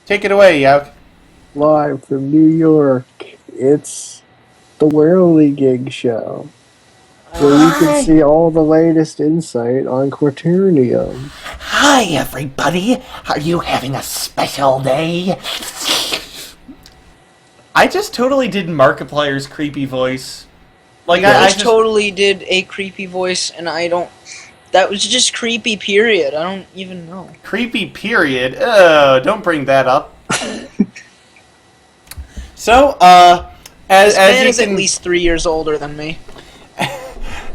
Take it away, Yauk. Live from New York, it's the Whirligig Show, where you can Hi! see all the latest insight on Quaternium. Hi, everybody! Are you having a special day? I just totally did Markiplier's creepy voice. Like, You I guys just. totally did a creepy voice, and I don't. That was just creepy, period. I don't even know. Creepy, period. Don't bring that up. So, as, This as man you is at can. least 3 years older than me.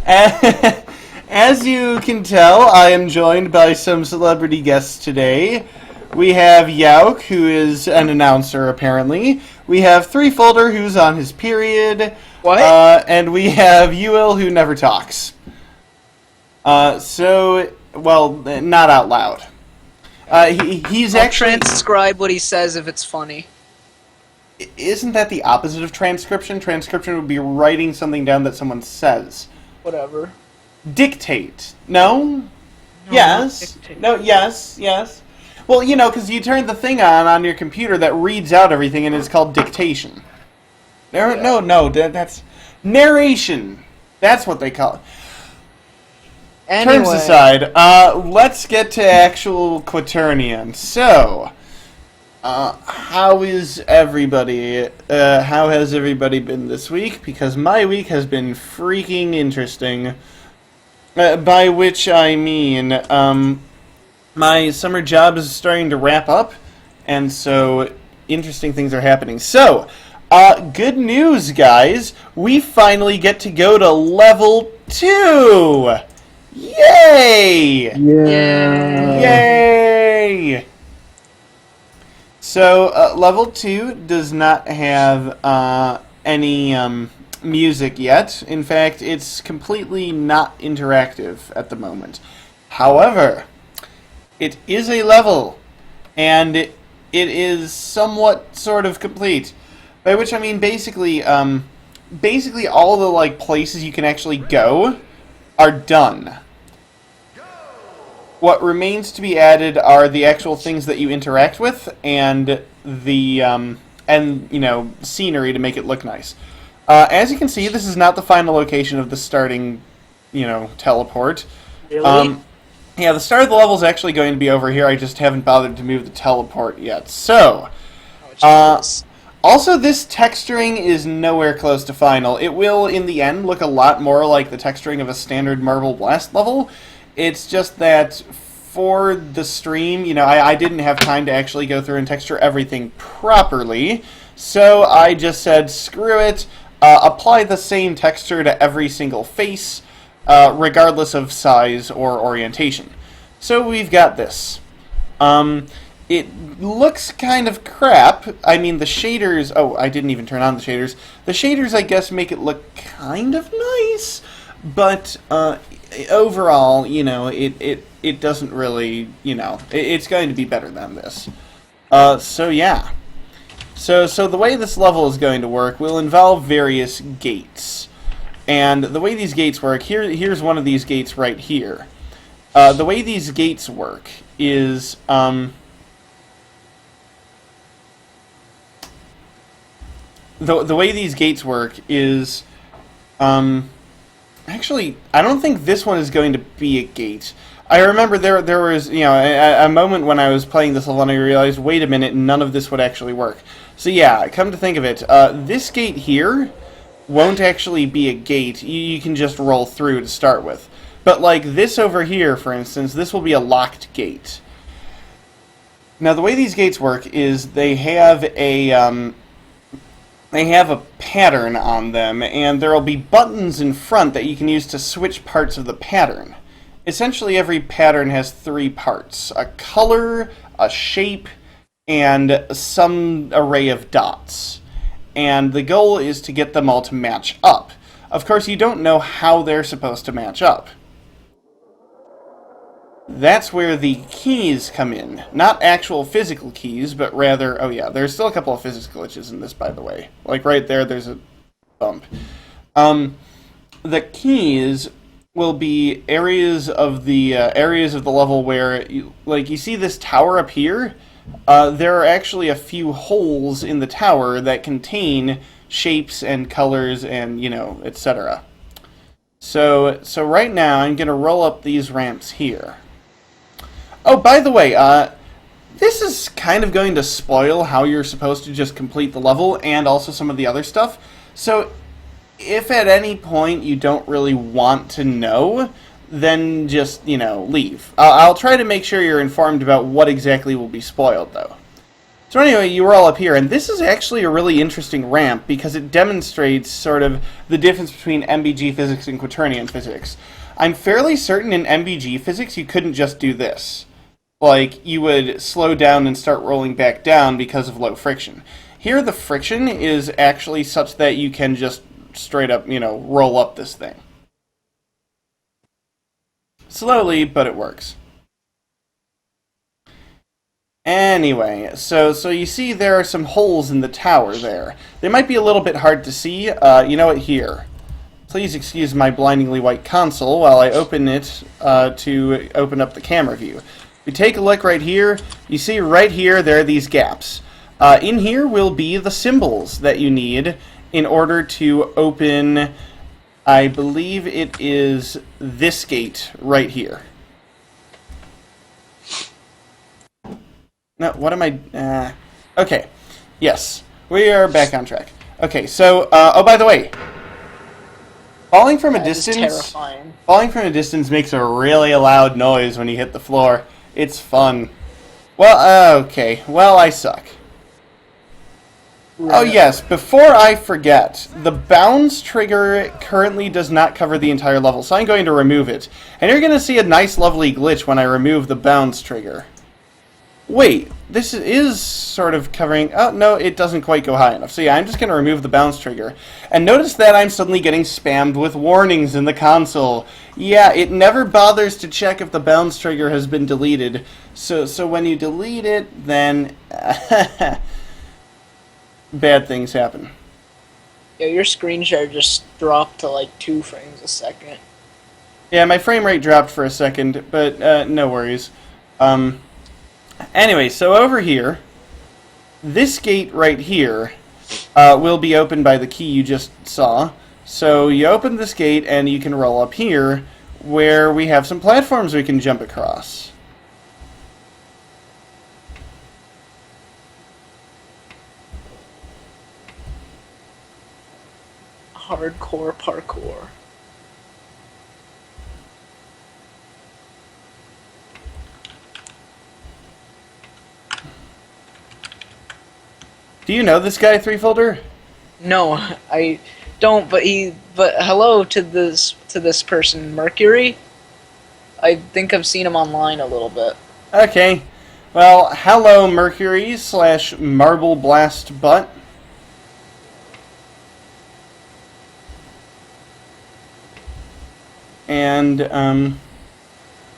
As you can tell, I am joined by some celebrity guests today. We have Yauk, who is an announcer apparently. We have Threefolder, who's on his period. What? And we have Ewell, who never talks. Well, not out loud. He's I'll actually. transcribe what he says if it's funny. Isn't that the opposite of transcription? Transcription would be writing something down that someone says. Whatever. Dictate. No? No, Yes. not dictate. No, yes. Well, because you turn the thing on your computer that reads out everything and it's called dictation. No, that's narration. That's what they call it. Terms Anyway, aside, let's get to actual Quaternium. So, how is everybody? How has everybody been this week? Because my week has been freaking interesting. By which I mean, my summer job is starting to wrap up, and so interesting things are happening. So, good news, guys! We finally get to go to level 2! Yay! Yeah. Yay! So, level 2 does not have any music yet. In fact, it's completely not interactive at the moment. However, it is a level, and it is somewhat sort of complete. By which I mean basically all the places you can actually go are done. What remains to be added are the actual things that you interact with and the scenery to make it look nice. As you can see, this is not the final location of the starting, teleport. really? Yeah, the start of the level is actually going to be over here. I just haven't bothered to move the teleport yet. So, Oh, uh, jeez. also, this texturing is nowhere close to final. It will, in the end, look a lot more like the texturing of a standard Marble Blast level. It's just that for the stream, I didn't have time to actually go through and texture everything properly. So I just said, screw it, apply the same texture to every single face, regardless of size or orientation. So we've got this. It looks kind of crap. I mean, the shaders... Oh, I didn't even turn on the shaders. The shaders, I guess, make it look kind of nice, but overall, it doesn't really, it's going to be better than this. So yeah. So the way this level is going to work will involve various gates. And the way these gates work, here's one of these gates right here. The way these gates work is... The way these gates work is... Actually, I don't think this one is going to be a gate. I remember there was a moment when I was playing this level and I realized, wait a minute, none of this would actually work. So yeah, come to think of it, this gate here won't actually be a gate. You can just roll through to start with. But like this over here, for instance, this will be a locked gate. Now the way these gates work is they have a pattern on them, and there will be buttons in front that you can use to switch parts of the pattern. Essentially, every pattern has 3 parts: a color, a shape, and some array of dots. And the goal is to get them all to match up. Of course, you don't know how they're supposed to match up. That's where the keys come in. Not actual physical keys, but rather... Oh yeah, there's still a couple of physics glitches in this, by the way. Like right there, there's a bump. The keys will be areas of the level where... you see this tower up here? there are actually a few holes in the tower that contain shapes and colors and, etc. So right now I'm going to roll up these ramps here. Oh, by the way, this is kind of going to spoil how you're supposed to just complete the level and also some of the other stuff. So if at any point you don't really want to know, then just, leave. I'll try to make sure you're informed about what exactly will be spoiled, though. So anyway, you were all up here, and this is actually a really interesting ramp because it demonstrates sort of the difference between MBG physics and quaternion physics. I'm fairly certain in MBG physics you couldn't just do this. Like, you would slow down and start rolling back down because of low friction. Here, the friction is actually such that you can just straight up, roll up this thing. Slowly, but it works. Anyway, so you see there are some holes in the tower there. They might be a little bit hard to see. You know what, here. Please excuse my blindingly white console while I open it to open up the camera view. If you take a look right here, you see right here there are these gaps. In here will be the symbols that you need in order to open, I believe it is this gate right here. No, what am I... okay, yes, we are back on track. Okay, so, oh, by the way, falling from a distance... Falling from a distance makes a really loud noise when you hit the floor. It's fun. Well, okay. Well, I suck. Right. Oh, yes. Before I forget, the bounds trigger currently does not cover the entire level, so I'm going to remove it. And you're going to see a nice, lovely glitch when I remove the bounds trigger. Wait, this is sort of covering... Oh, no, it doesn't quite go high enough. So yeah, I'm just going to remove the bounce trigger. And notice that I'm suddenly getting spammed with warnings in the console. Yeah, it never bothers to check if the bounce trigger has been deleted. So when you delete it, then... bad things happen. Yeah, your screen share just dropped to like 2 frames a second. Yeah, my frame rate dropped for a second, but no worries. Anyway, so over here, this gate right here will be opened by the key you just saw. So you open this gate and you can roll up here where we have some platforms we can jump across. Hardcore parkour. Do you know this guy, Threefolder? No, I don't. But hello to this person, Mercury. I think I've seen him online a little bit. Okay. Well, hello, Mercury / Marble Blast Butt. And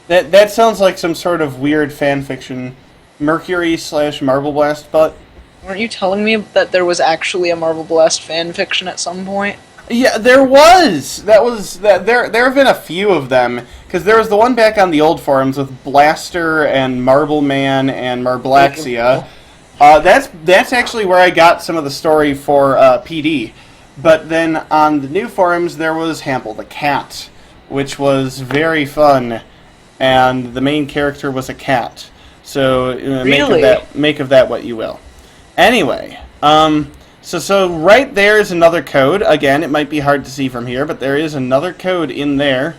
that sounds like some sort of weird fan fiction. Mercury / Marble Blast Butt. Weren't you telling me that there was actually a Marble Blast fan fiction at some point? Yeah, there was. There have been a few of them because there was the one back on the old forums with Blaster and Marble Man and Marblaxia. That's actually where I got some of the story for PD. But then on the new forums there was Hample the Cat, which was very fun, and the main character was a cat. So really? make of that what you will. Anyway, so right there is another code. Again, it might be hard to see from here, but there is another code in there.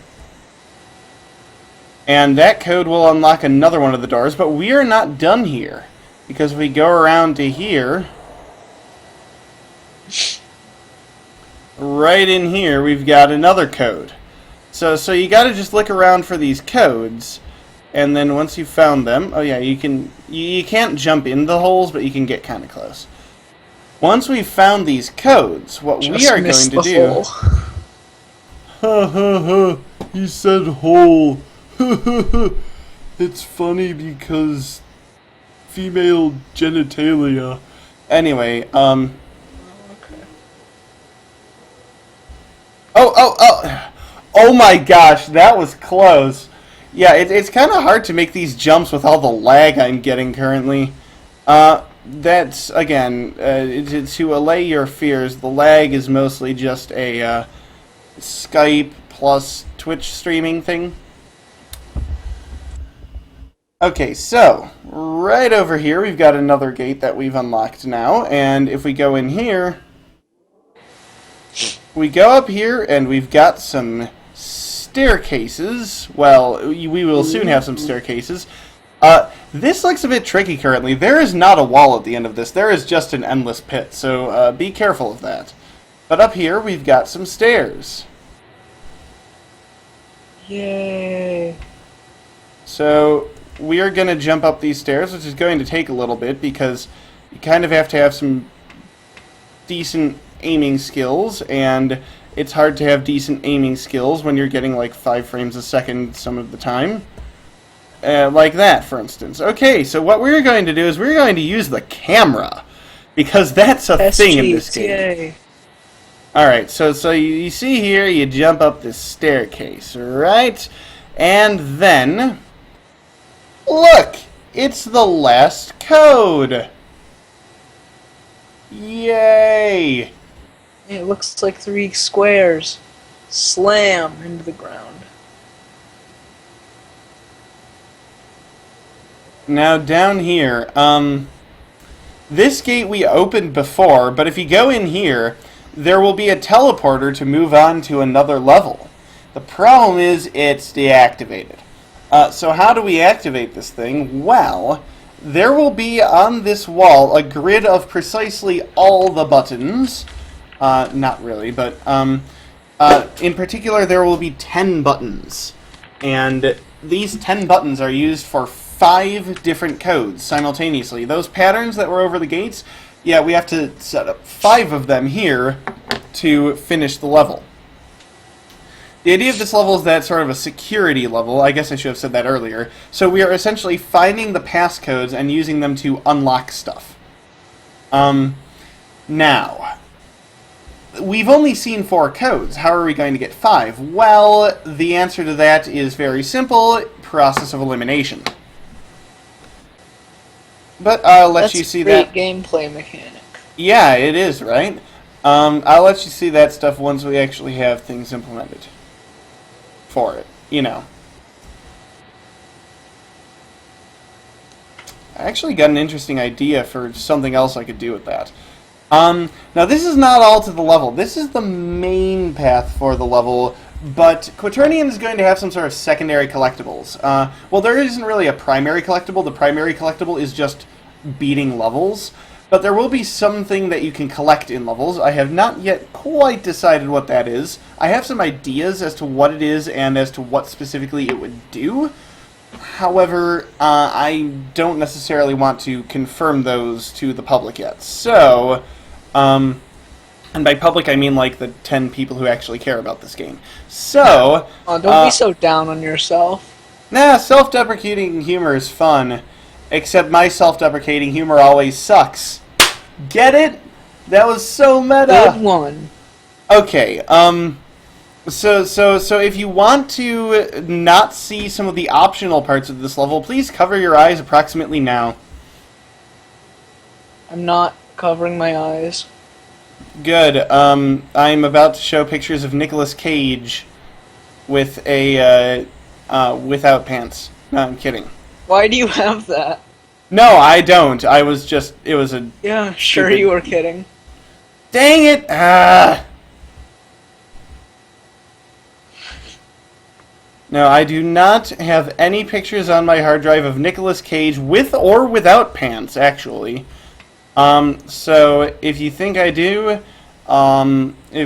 And that code will unlock another one of the doors, but we are not done here. Because if we go around to here, right in here, we've got another code. So you gotta just look around for these codes. And then once you've found them, oh yeah, you can't jump in the holes, but you can get kind of close. Once we've found these codes, what we are going to do... Ha ha ha, he said hole. It's funny because female genitalia. Anyway, Okay. Oh my gosh, that was close. Yeah, it's kind of hard to make these jumps with all the lag I'm getting currently. That's, again, to allay your fears, the lag is mostly just a Skype plus Twitch streaming thing. Okay, so, right over here we've got another gate that we've unlocked now, and if we go in here, we go up here and we've got some staircases. Well, we will soon have some staircases. This looks a bit tricky currently. There is not a wall at the end of this. There is just an endless pit, so be careful of that. But up here, we've got some stairs. Yay. So, we are going to jump up these stairs, which is going to take a little bit, because you kind of have to have some decent aiming skills, and it's hard to have decent aiming skills when you're getting like 5 frames a second some of the time. Like that, for instance. Okay, so what we're going to do is we're going to use the camera, because that's a thing in this game. Yay. Alright, so you see here, you jump up this staircase, right? And then, look! It's the last code! Yay! It looks like 3 squares. Slam into the ground. Now down here, this gate we opened before, but if you go in here, there will be a teleporter to move on to another level. The problem is it's deactivated. So how do we activate this thing? Well, there will be on this wall a grid of precisely all the buttons. Not really, but in particular there will be 10 buttons. And these 10 buttons are used for 5 different codes simultaneously. Those patterns that were over the gates, yeah, we have to set up 5 of them here to finish the level. The idea of this level is that sort of a security level. I guess I should have said that earlier. So we are essentially finding the passcodes and using them to unlock stuff. Now, we've only seen 4 codes. How are we going to get 5? Well, the answer to that is very simple. Process of elimination. But I'll let you see that. That's a great gameplay mechanic. Yeah, it is, right? I'll let you see that stuff once we actually have things implemented for it, you know. I actually got an interesting idea for something else I could do with that. Now this is not all to the level. This is the main path for the level, but Quaternion is going to have some sort of secondary collectibles. Well, there isn't really a primary collectible. The primary collectible is just beating levels. But there will be something that you can collect in levels. I have not yet quite decided what that is. I have some ideas as to what it is and as to what specifically it would do. However, I don't necessarily want to confirm those to the public yet. So, and by public I mean like the 10 people who actually care about this game. So... Oh, don't be so down on yourself. Nah, self-deprecating humor is fun. Except my self-deprecating humor always sucks. Get it? That was so meta. Good one. Okay, so if you want to not see some of the optional parts of this level, please cover your eyes approximately now. I'm not covering my eyes. Good. I'm about to show pictures of Nicolas Cage with a without pants. No, I'm kidding. Why do you have that? No, I don't. I was just... It was a... Yeah, sure stupid... you were kidding. Dang it! Ah! No, I do not have any pictures on my hard drive of Nicolas Cage with or without pants, actually. So, if you think I do,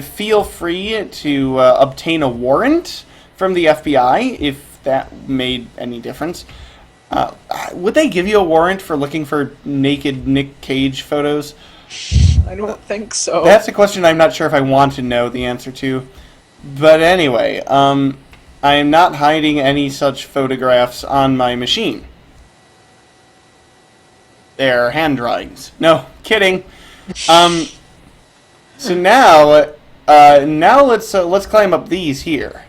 feel free to obtain a warrant from the FBI, if that made any difference. Would they give you a warrant for looking for naked Nick Cage photos? I don't think so. That's a question I'm not sure if I want to know the answer to. But anyway, I am not hiding any such photographs on my machine. They're hand drawings. No, kidding. So now let's climb up these here,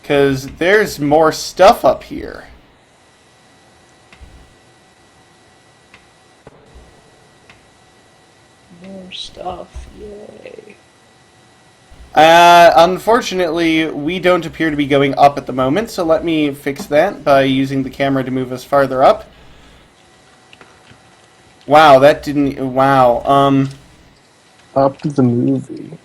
'cause there's more stuff up here. More stuff. Yay. Unfortunately, we don't appear to be going up at the moment, so let me fix that by using the camera to move us farther up. Wow, that didn't... Wow, Up the movie.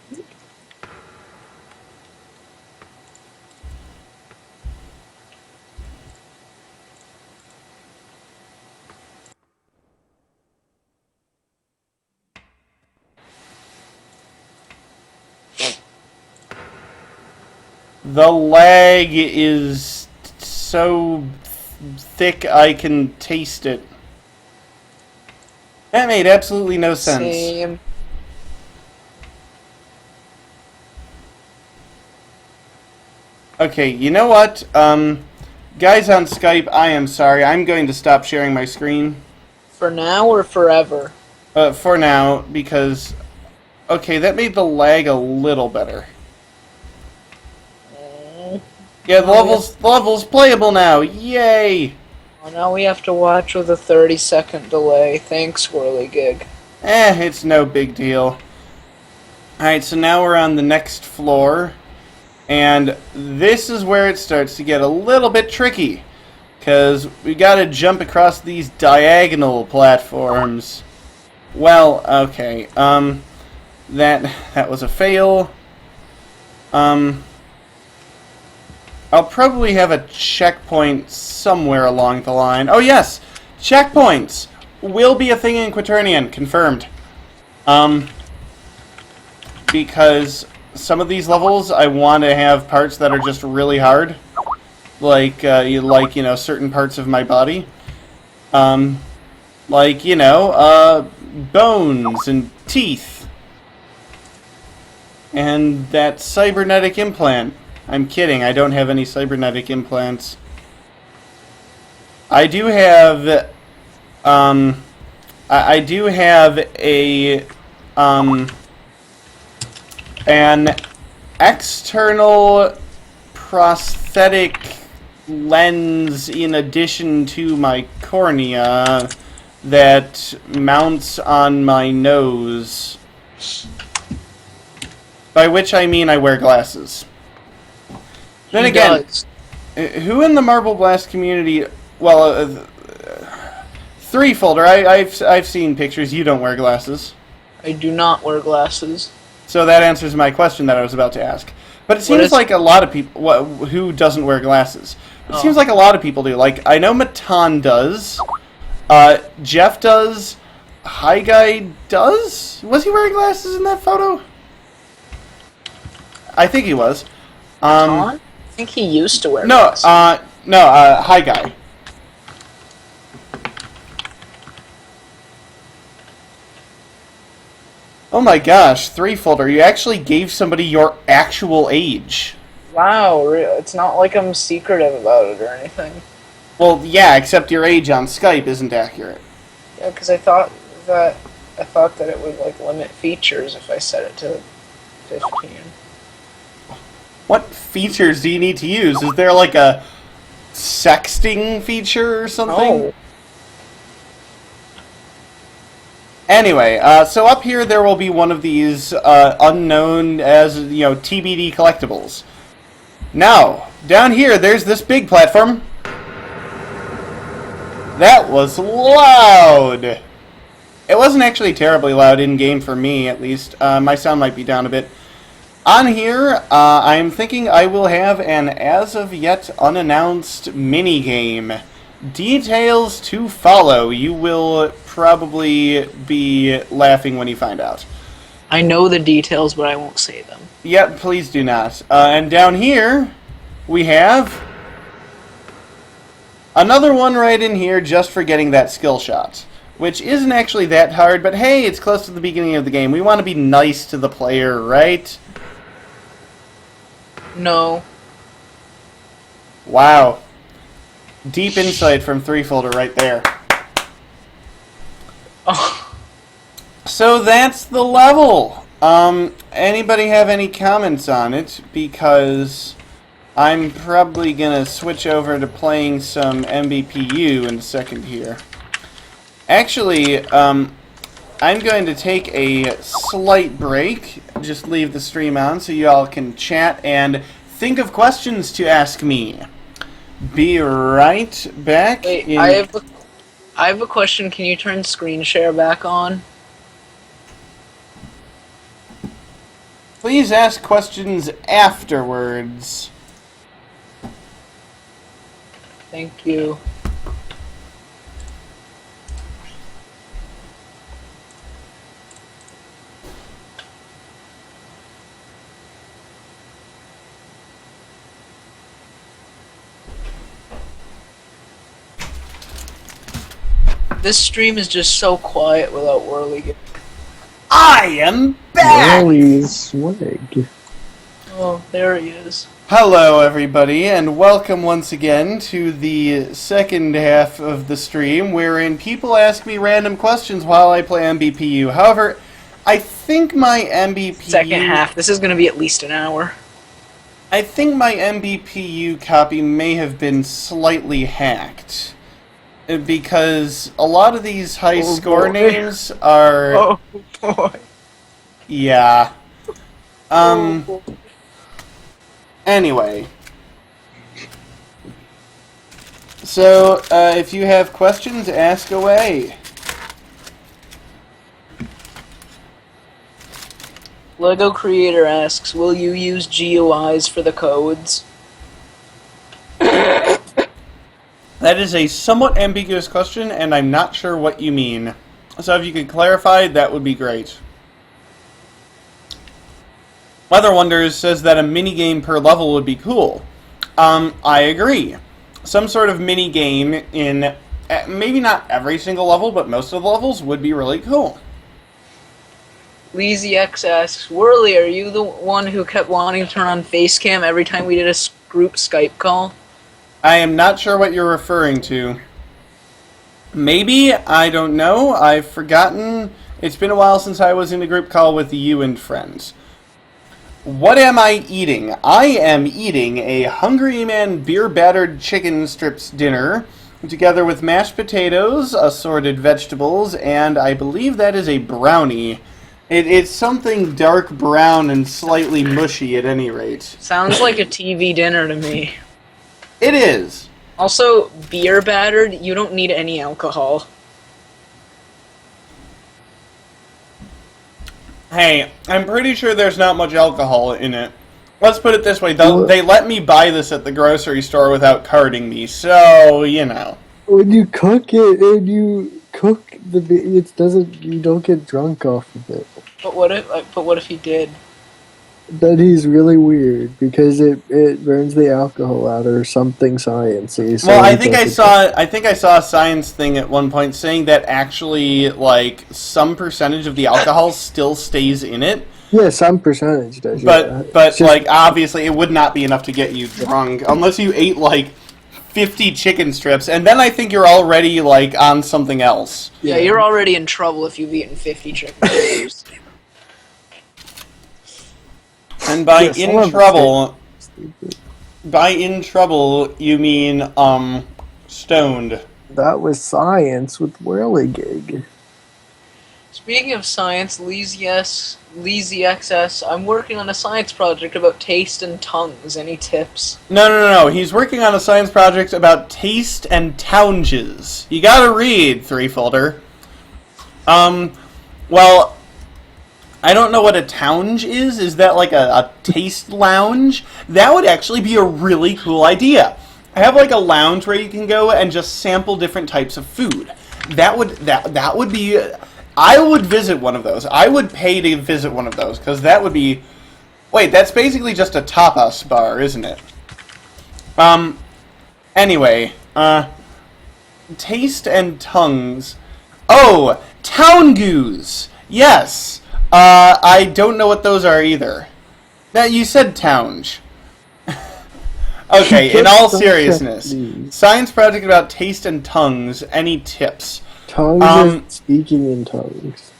the lag is so thick I can taste it. That made absolutely no sense. Same. Okay, you know what? Guys on Skype, I am sorry. I'm going to stop sharing my screen. For now or forever? For now, because... Okay, that made the lag a little better. Yeah, the level's playable now. Yay! Well, now we have to watch with a 30-second delay. Thanks, Whirly Gig. It's no big deal. Alright, so now we're on the next floor. And this is where it starts to get a little bit tricky. Because we gotta jump across these diagonal platforms. Well, okay. That was a fail. I'll probably have a checkpoint somewhere along the line. Oh yes! Checkpoints! Will be a thing in Quaternion, confirmed. Because some of these levels I want to have parts that are just really hard. Like certain parts of my body. Bones and teeth. And that cybernetic implant. I'm kidding, I don't have any cybernetic implants. I do have, I do have an external prosthetic lens in addition to my cornea that mounts on my nose. By which I mean I wear glasses. Then again, who in the Marble Blast community... Well, Threefolder, I've seen pictures. You don't wear glasses. I do not wear glasses. So that answers my question that I was about to ask. But it seems like a lot of people... who doesn't wear glasses? It seems like a lot of people do. Like, I know Matan does. Jeff does. Hi Guy does? Was he wearing glasses in that photo? I think he was. I think he used to wear glasses. Hi Guy. Oh my gosh, Threefolder, you actually gave somebody your actual age. Wow, it's not like I'm secretive about it or anything. Well, yeah, except your age on Skype isn't accurate. Yeah, because I thought that it would like limit features if I set it to 15. What features do you need to use? Is there like a sexting feature or something? No. Anyway, so up here there will be one of these unknown as, TBD collectibles. Now, down here there's this big platform. That was loud! It wasn't actually terribly loud in-game for me, at least. My sound might be down a bit. On here, I'm thinking I will have an as-of-yet unannounced minigame. Details to follow. You will probably be laughing when you find out. I know the details, but I won't say them. Yep, please do not. And down here, we have another one right in here just for getting that skill shot. Which isn't actually that hard, but hey, it's close to the beginning of the game. We want to be nice to the player, right? No. Wow. Deep insight from Threefolder right there. Oh. So that's the level. Anybody have any comments on it? Because I'm probably gonna switch over to playing some MBPU in a second here. Actually, I'm going to take a slight break. Just leave the stream on so you all can chat and think of questions to ask me. Be right back. Wait, I have a question. Can you turn screen share back on? Please ask questions afterwards. Thank you. This stream is just so quiet without Whirligig. I am back! Whirly's swag. Oh, there he is. Hello, everybody, and welcome once again to the second half of the stream, wherein people ask me random questions while I play MBPU. However, I think my MBPU... Second half. This is going to be at least an hour. I think my MBPU copy may have been slightly hacked. Because a lot of these high score names are... Oh, boy. Yeah. Anyway. So, if you have questions, ask away. Lego Creator asks, will you use GUIs for the codes? That is a somewhat ambiguous question, and I'm not sure what you mean. So if you could clarify, that would be great. Weather Wonders says that a minigame per level would be cool. I agree. Some sort of minigame in, maybe not every single level, but most of the levels would be really cool. LeezyX asks, Whirly, are you the one who kept wanting to turn on Facecam every time we did a group Skype call? I am not sure what you're referring to. Maybe, I don't know. I've forgotten. It's been a while since I was in a group call with you and friends. What am I eating? I am eating a Hungry Man beer-battered chicken strips dinner, together with mashed potatoes, assorted vegetables, and I believe that is a brownie. It's something dark brown and slightly mushy at any rate. Sounds like a TV dinner to me. It is. Also, beer battered, you don't need any alcohol. Hey, I'm pretty sure there's not much alcohol in it. Let's put it this way, they let me buy this at the grocery store without carding me, so, you know. When you cook it and you cook it doesn't, you don't get drunk off of it. But what if he did? Then he's really weird because it burns the alcohol out or something sciencey. So Well, I think I saw a science thing at one point saying that actually, like, some percentage of the alcohol still stays in it. Yeah, some percentage does. But like, obviously, it would not be enough to get you drunk unless you ate like 50 chicken strips, and then I think you're already like on something else. Yeah, you're already in trouble if you've eaten 50 chicken strips. And by in trouble, you mean stoned. That was science with Whirligig. Speaking of science, LeezyXS, I'm working on a science project about taste and tongues. Any tips? No. He's working on a science project about taste and townges. You gotta read, Threefolder. Well, I don't know what a townge is. Is that like a taste lounge? That would actually be a really cool idea. I have like a lounge where you can go and just sample different types of food. That would be... I would visit one of those. I would pay to visit one of those, because that would be... Wait, that's basically just a tapas bar, isn't it? Anyway, taste and tongues. Oh, town goos! Yes! I don't know what those are either. Now, you said townge. Okay, in all seriousness, science project about taste and tongues. Any tips? Tongues is speaking in tongues.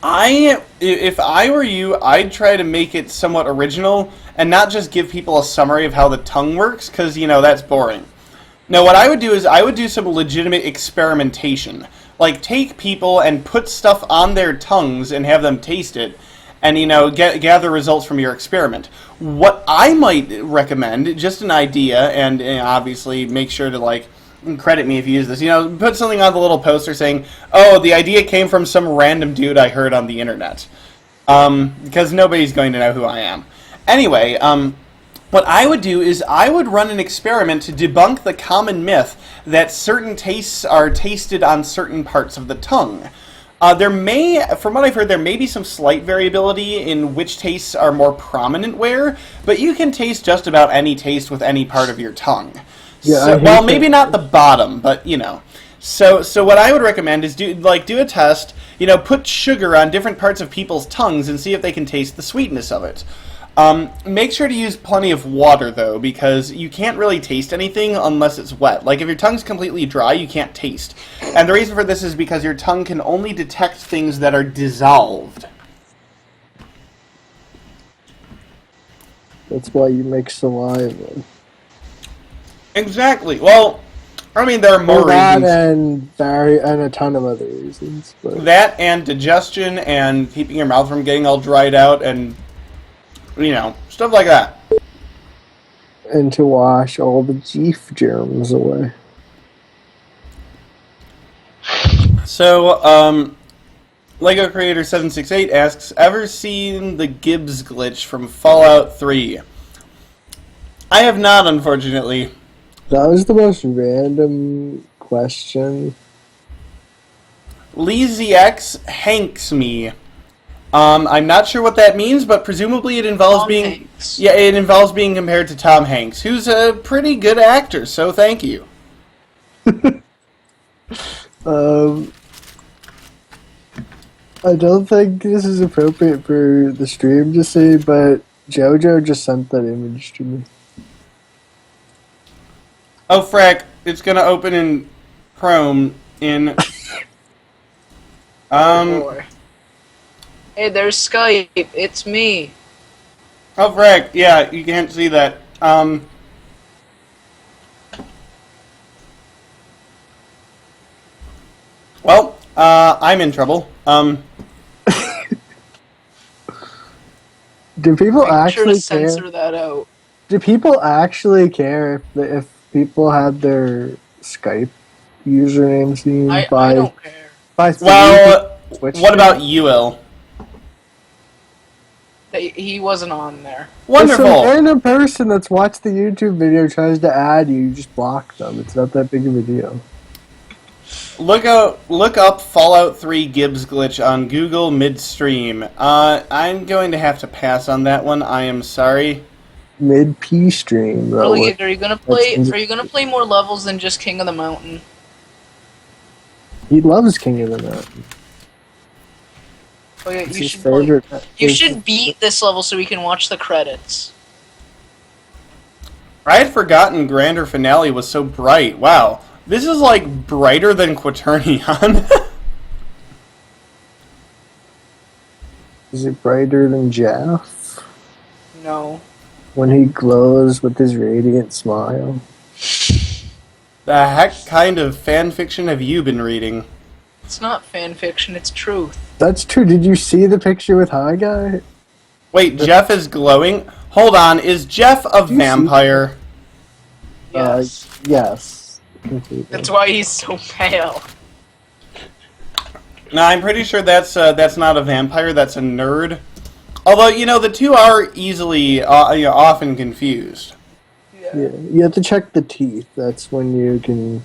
If I were you, I'd try to make it somewhat original and not just give people a summary of how the tongue works, because, you know, that's boring. No, what I would do is I would do some legitimate experimentation. like take people and put stuff on their tongues and have them taste it, and gather results from your experiment. What I might recommend, just an idea, and obviously make sure to credit me if you use this. Put something on the little poster saying, "Oh, the idea came from some random dude I heard on the internet," because nobody's going to know who I am. Anyway, what I would do is I would run an experiment to debunk the common myth that certain tastes are tasted on certain parts of the tongue. From what I've heard, there may be some slight variability in which tastes are more prominent where, but you can taste just about any taste with any part of your tongue. Yeah, Well, maybe not the bottom, but So what I would recommend is do a test. Put sugar on different parts of people's tongues and see if they can taste the sweetness of it. Make sure to use plenty of water, though, because you can't really taste anything unless it's wet. Like, if your tongue's completely dry, you can't taste. And the reason for this is because your tongue can only detect things that are dissolved. That's why you make saliva. Exactly. Well, I mean, there are more that reasons. and a ton of other reasons. But That and digestion and keeping your mouth from getting all dried out and, stuff like that. and to wash all the Jeef germs away. So, Lego Creator 768 asks, ever seen the Gibbs glitch from Fallout 3? I have not, unfortunately. That was the most random question. LeeZX hanks me. I'm not sure what that means, but presumably it involves Tom being... Hanks. Yeah, it involves being compared to Tom Hanks, who's a pretty good actor, so thank you. I don't think this is appropriate for the stream to see, but JoJo just sent that image to me. Oh, frack, it's gonna open in Chrome in... Boy. Hey, there's Skype. It's me. Oh, frack, yeah, you can't see that. Well, I'm in trouble. Do people Make sure actually to censor care? that out. Do people actually care if people had their Skype username seen I by don't care. Well, Twitch what about you, Il? He wasn't on there. If Wonderful! some random person that's watched the YouTube video tries to add you, you just block them. It's not that big of a deal. Look up Fallout 3 Gibbs glitch on Google midstream. I'm going to have to pass on that one. I am sorry. Mid P stream. That Really, was- are you gonna play? Are you gonna play more levels than just King of the Mountain? He loves King of the Mountain. Oh yeah, It's you his should. Play, favorite. you should beat this level so we can watch the credits. I had forgotten Grander Finale was so bright. Wow. This is like brighter than Quaternion. Is it brighter than Jeff No. when he glows with his radiant smile? The heck kind of fan fiction have you been reading? It's not fan fiction. It's truth. That's true. Did you see the picture with High Guy? Wait, Jeff is glowing? Hold on, is Jeff a you see- vampire? Yes. Yes. Completely. That's why he's so pale. No, I'm pretty sure that's not a vampire, that's a nerd. Although, the two are easily, often confused. Yeah. Yeah, you have to check the teeth. That's when you can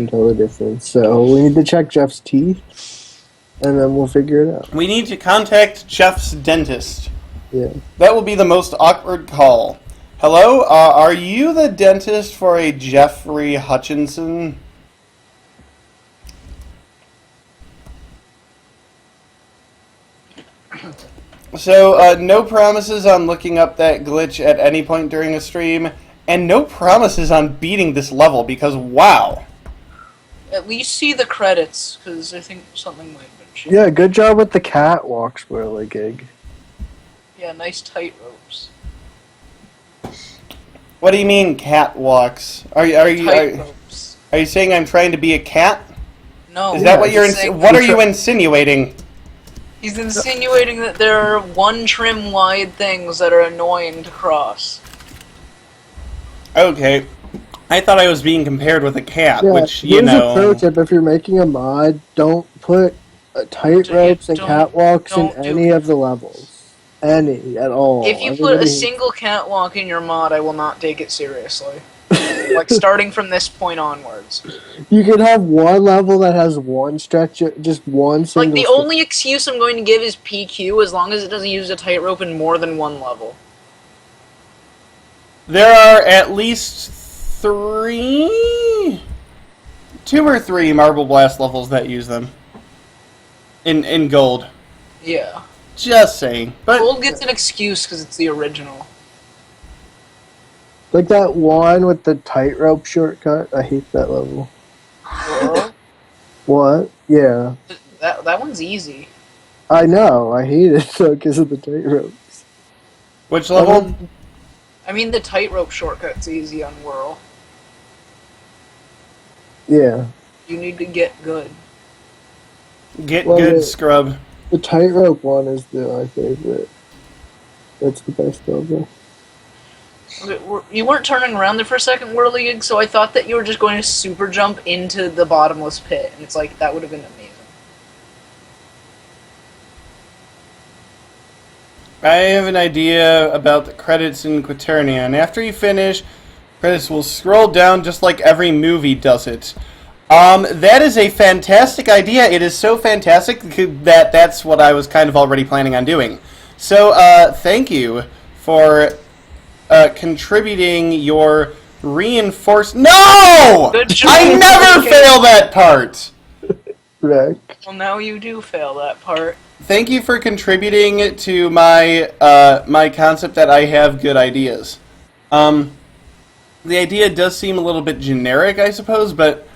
tell the difference. So we need to check Jeff's teeth, and then we'll figure it out. We need to contact Jeff's dentist. Yeah. That will be the most awkward call. Hello, are you the dentist for a Jeffrey Hutchinson? So, no promises on looking up that glitch at any point during a stream, and no promises on beating this level, because wow. At least see the credits, because I think something might have been changed. Yeah, good job with the catwalk, Swirly Gig. Yeah, nice tight ropes. What do you mean, catwalks? Are Tight you ropes. saying I'm trying to be a cat? No. Is that what you're? saying- What are you insinuating? He's insinuating that there are one trim wide things that are annoying to cross. Okay, I thought I was being compared with a cat, Yeah, which you here's a pro know. tip: if you're making a mod, don't put tight ropes and Don't- catwalks in don't do- any of the levels, any at all. If you put a Everybody- single catwalk in your mod, I will not take it seriously. Like, starting from this point onwards. you could have one level that has one stretch, just one single. Like, the only excuse I'm going to give is PQ, as long as it doesn't use a tightrope in more than one level. There are at least 2 or 3 Marble Blast levels that use them. In gold. Yeah. Just saying. But Gold gets an excuse because it's the original. Like that one with the tightrope shortcut. I hate that level. What? Yeah, That one's easy. I know. I hate it though because of the tightropes. which level? I mean, the tightrope shortcut's easy on Whirl. Yeah, You need to get good. Get Well, good, the- scrub. the tightrope one is my favorite. That's the best level. You weren't turning around there for a second, Whirligig, so I thought that you were just going to super jump into the bottomless pit, and it's like, that would have been amazing. I have an idea about the credits in Quaternia, and after you finish, credits will scroll down just like every movie does it. That is a fantastic idea. It is so fantastic that that's what I was kind of already planning on doing. So, thank you for contributing your reinforced. No! Good job. I never Okay. fail that part! Right. Well, now you do fail that part. Thank you for contributing to my my concept that I have good ideas. The idea does seem a little bit generic, I suppose, but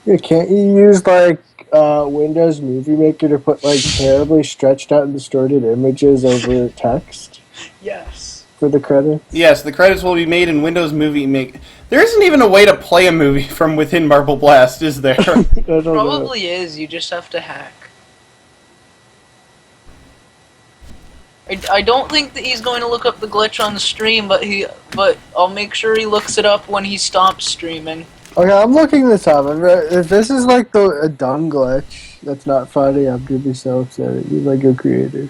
Yeah, can't you use like Windows Movie Maker to put like terribly stretched out and distorted images over text Yes. for the credits? yes, the credits will be made in Windows Movie Maker. There isn't even a way to play a movie from within Marble Blast, is there? I don't know. Probably is, you just have to hack. I don't think that he's going to look up the glitch on the stream, but I'll make sure he looks it up when he stops streaming. Okay, I'm looking this up. If this is like a dumb glitch that's not funny, I'm gonna be so upset at you, Lego creator.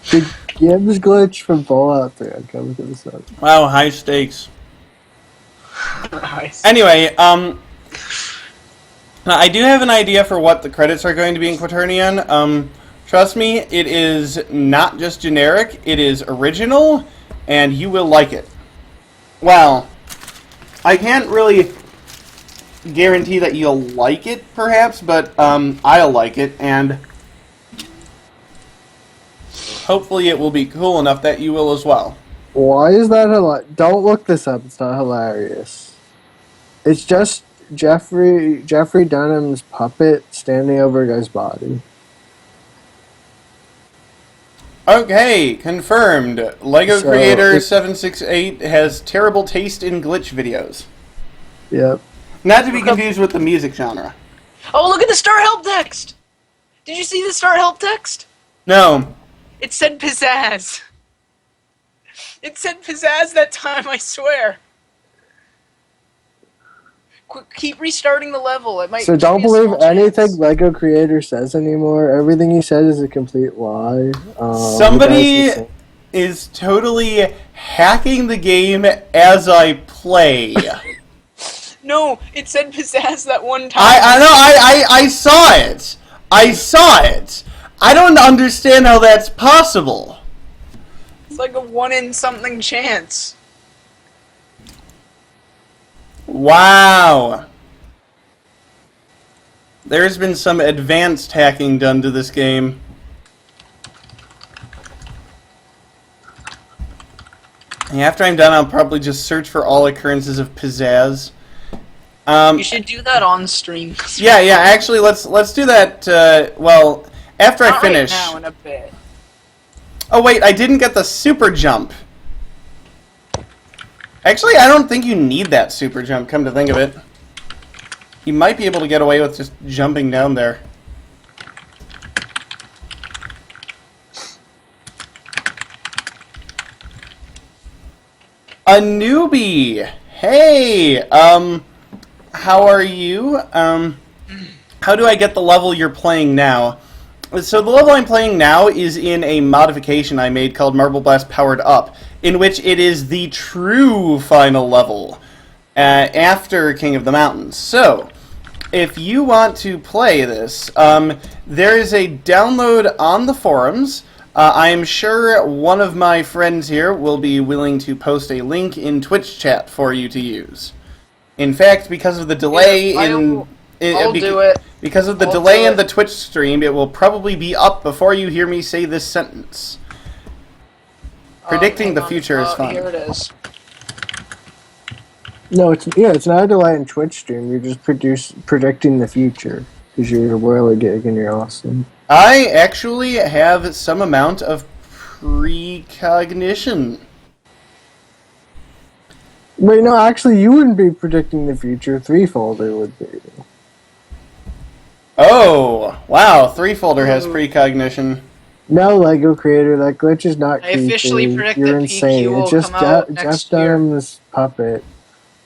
The Gibbs glitch from Fallout 3. I'm coming to this up. Wow, high stakes. Nice. Anyway, I do have an idea for what the credits are going to be in Quaternion. Trust me, it is not just generic, it is original, and you will like it. Well, I can't really guarantee that you'll like it, perhaps, but I'll like it, and hopefully it will be cool enough that you will as well. Why is that Don't look this up. It's not hilarious. It's just Jeffrey Dunham's puppet standing over a guy's body. Okay, confirmed. Lego So, Creator if- 768 has terrible taste in glitch videos. Yep. Not to be confused with the music genre. Oh, look at the start help text! Did you see the start help text? No. It said pizzazz. It said pizzazz that time, I swear. Keep restarting the level. It might. So give don't you a believe small anything chance. Lego Creator says anymore. Everything he says is a complete lie. Somebody the guy's the same. is totally hacking the game as I play. No, it said pizzazz that one time. I know, I saw it. I saw it. I don't understand how that's possible. It's like a 1 in something chance. Wow. There's been some advanced hacking done to this game. And after I'm done, I'll probably just search for all occurrences of pizzazz. You should do that on stream. Yeah, actually, let's do that, well, after I Not finish. right now, in a bit. Oh, wait, I didn't get the super jump. Actually, I don't think you need that super jump, come to think of it. He might be able to get away with just jumping down there. A newbie! Hey! How are you? How do I get the level you're playing now? So the level I'm playing now is in a modification I made called Marble Blast Powered Up, in which it is the true final level after King of the Mountains. So, if you want to play this, there is a download on the forums. I am sure one of my friends here will be willing to post a link in Twitch chat for you to use. In fact, because of the delay I'll do it. Because of the I'll delay do in it. the Twitch stream, it will probably be up before you hear me say this sentence. Predicting Hang the on. future is fun. Here it is. No, it's not a delay in Twitch stream. You're just predicting the future because you're a royally gig and you're awesome. I actually have some amount of precognition. Wait, no, actually, you wouldn't be predicting the future. Threefolder would be. Oh, wow, Threefolder has precognition. No, Lego creator, that glitch is not I creepy. officially predict You're that insane. PQ will It's just come out Jeff next year. Dunham's puppet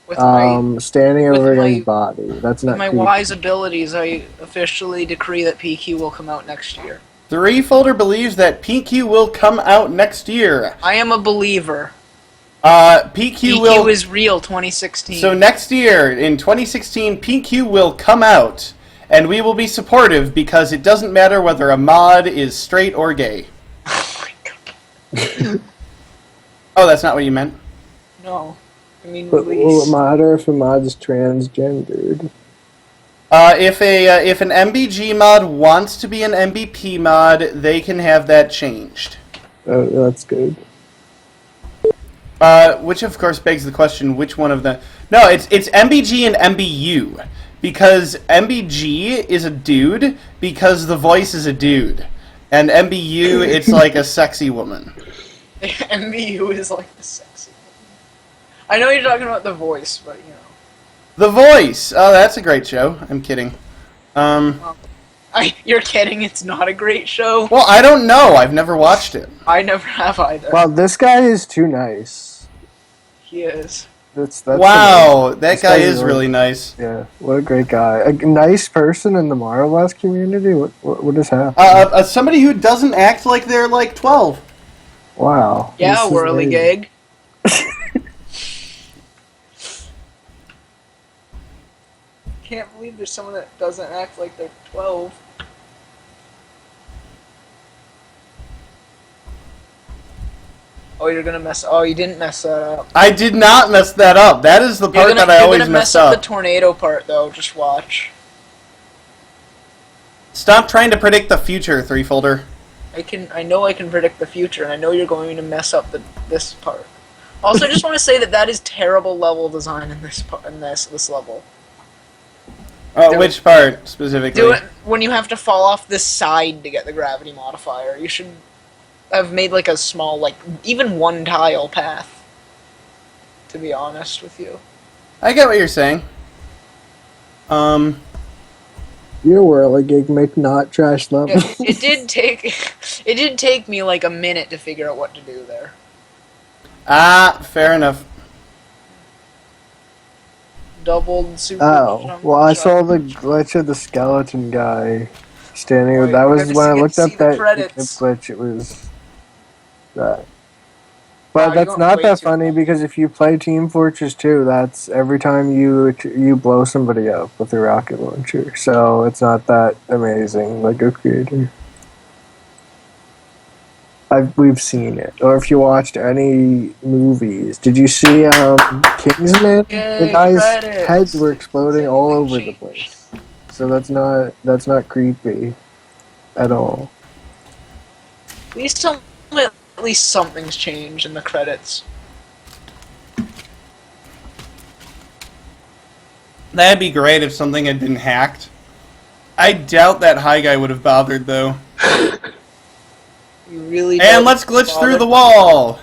With my standing with over my- his body. That's with not my creepy. wise abilities, I officially decree that PQ will come out next year. Threefolder believes that PQ will come out next year. I am a believer. PQ will... PQ is real 2016. So next year, in 2016, PQ will come out, and we will be supportive because it doesn't matter whether a mod is straight or gay. Oh my god. Oh, that's not what you meant? No. I mean, But will it release. matter if a mod is transgendered? If an MBG mod wants to be an MBP mod, they can have that changed. Oh, that's good. Which of course begs the question, which one of the... No, it's MBG and MBU. Because MBG is a dude, because the voice is a dude. And MBU, it's like a sexy woman. MBU is like the sexy one. I know you're talking about the voice, but you know. The Voice! Oh, that's a great show. I'm kidding. You're kidding, it's not a great show. Well, I don't know. I've never watched it. I never have either. Wow, this guy is too nice. He is. That's Wow, that This guy guy is is really nice. Yeah, what a great guy. A nice person in the Marvelous community? What has happened? Somebody who doesn't act like they're like 12. Wow. Yeah, this is whirly amazing. gig. Can't believe there's someone that doesn't act like they're 12. Oh, you're gonna mess. Oh, you didn't mess that up. I did not mess that up. That is the part that I always you're gonna mess mess up up. the tornado part, though. Just watch. Stop trying to predict the future, Threefolder. I know I can predict the future, and I know you're going to mess up this part. Also, I just want to say that is terrible level design in this level. Do Which part specifically? Do it when you have to fall off this side to get the gravity modifier. You should have made like a small, like even one tile path. To be honest with you. I get what you're saying. You're a whirly gig, make not trash level. Yeah, it did take me like a minute to figure out what to do there. Fair enough. Doubled super. Oh, jump well, I shot. saw the glitch of the skeleton guy standing. Wait, That I was have to when I see- looked up see the that credits. glitch. It was that. Wow, But you're that's going not way that too funny long. because if you play Team Fortress 2, that's every time you blow somebody up with a rocket launcher. So it's not that amazing, like a creator. We've seen it. Or if you watched any movies, did you see Kingsman? Yay, The guy's credits. heads were exploding all over the Changed. place. So that's not creepy at all. Please tell me at least something's changed in the credits. That'd be great if something had been hacked. I doubt that high guy would have bothered, though. You really And doubt let's glitch bothered? through the wall!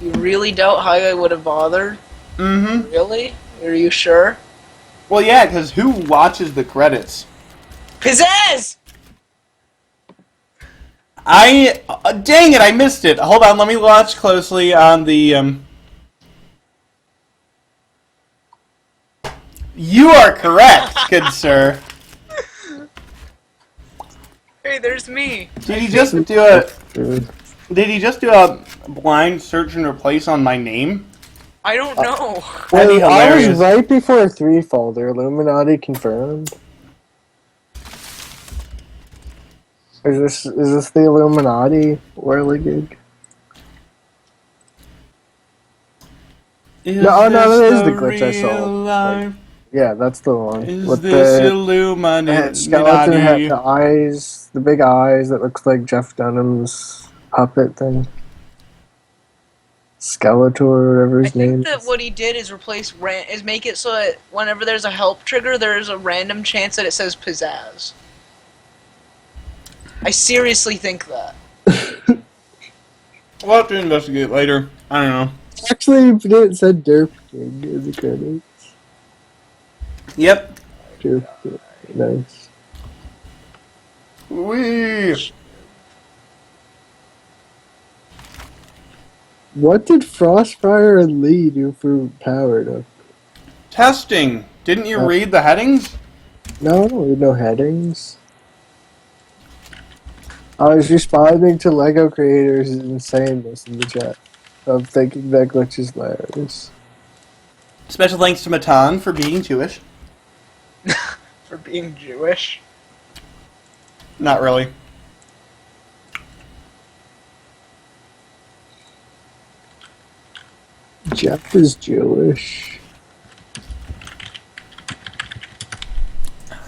You really doubt Highway would have bothered? Mm-hmm. Really? Are you sure? Well, yeah, because who watches the credits? Pizzazz! Dang it, I missed it. Hold on, let me watch closely on the, You are correct, good sir. Hey, there's me. Did he just do a blind search and replace on my name? I don't know. That'd be I was hilarious. right before threefold. Illuminati confirmed. Is this the Illuminati whirligig? No, that is the glitch I saw. Life? Yeah, that's the one. Is With this the Illuminati? skeleton had the eyes, the big eyes that looks like Jeff Dunham's puppet thing. Skeletor, or whatever I his name think that is. what he did is is make it so that whenever there's a help trigger, there's a random chance that it says pizzazz. I seriously think that. We'll have to investigate later. I don't know. Actually, it said Derp King in the credits. Yep. Derp King. Nice. Wee. What did Frostfire and Lee do for Powered Up? Testing. Didn't you read the headings? No, no headings. I was responding to Lego creators and saying this in the chat. I'm thinking that glitch is hilarious. Special thanks to Matan for being Jewish. For being Jewish. Not really. Jeff is Jewish.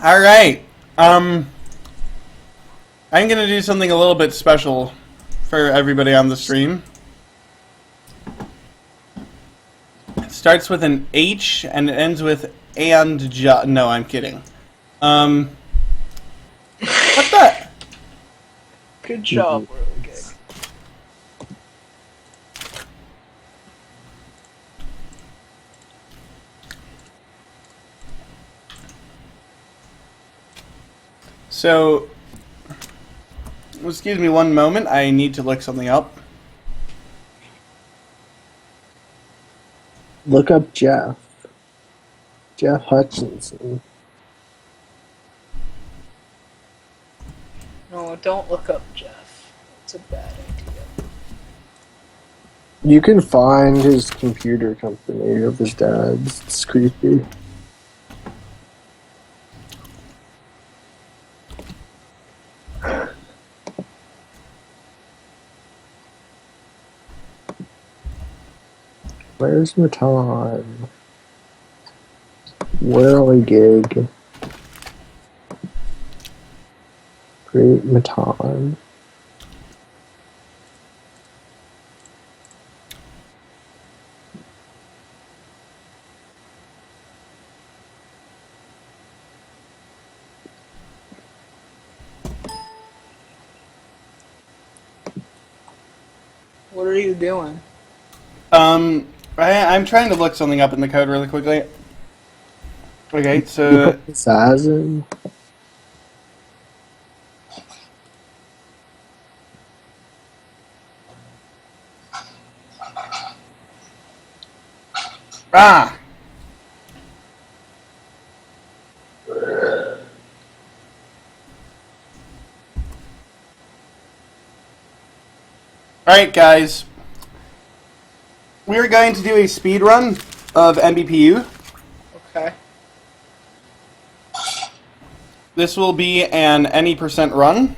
Alright. I'm gonna do something a little bit special for everybody on the stream. It starts with an H and it ends with no, I'm kidding. What the? Good job, Whirligig. So, excuse me one moment, I need to look something up. Look up Jeff. Jeff Hutchinson. No, don't look up Jeff. It's a bad idea. You can find his computer company of his dad's. It's creepy. Where's Matan? Whirligig. Great Matan. What are you doing? I'm trying to look something up in the code really quickly. Okay, so Assassin. ah. Alright guys, we're going to do a speed run of MBPU. Okay. This will be an any percent run,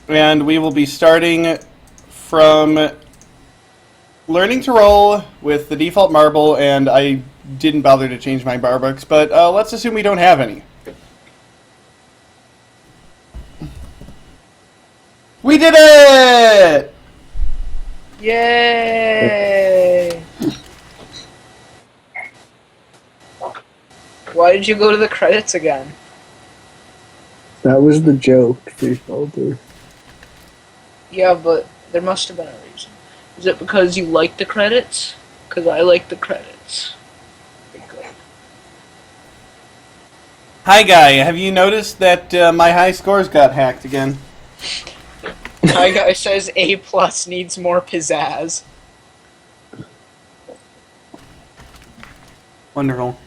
and we will be starting from learning to roll with the default marble, and I didn't bother to change my bar books, but let's assume we don't have any. We did it! Yay! Why did you go to the credits again? That was the joke, Freefolder. Yeah, but there must have been a reason. Is it because you like the credits? Because I like the credits. Okay, good. Hi, Guy. Have you noticed that my high scores got hacked again? My guy says A plus needs more pizzazz. Wonderful.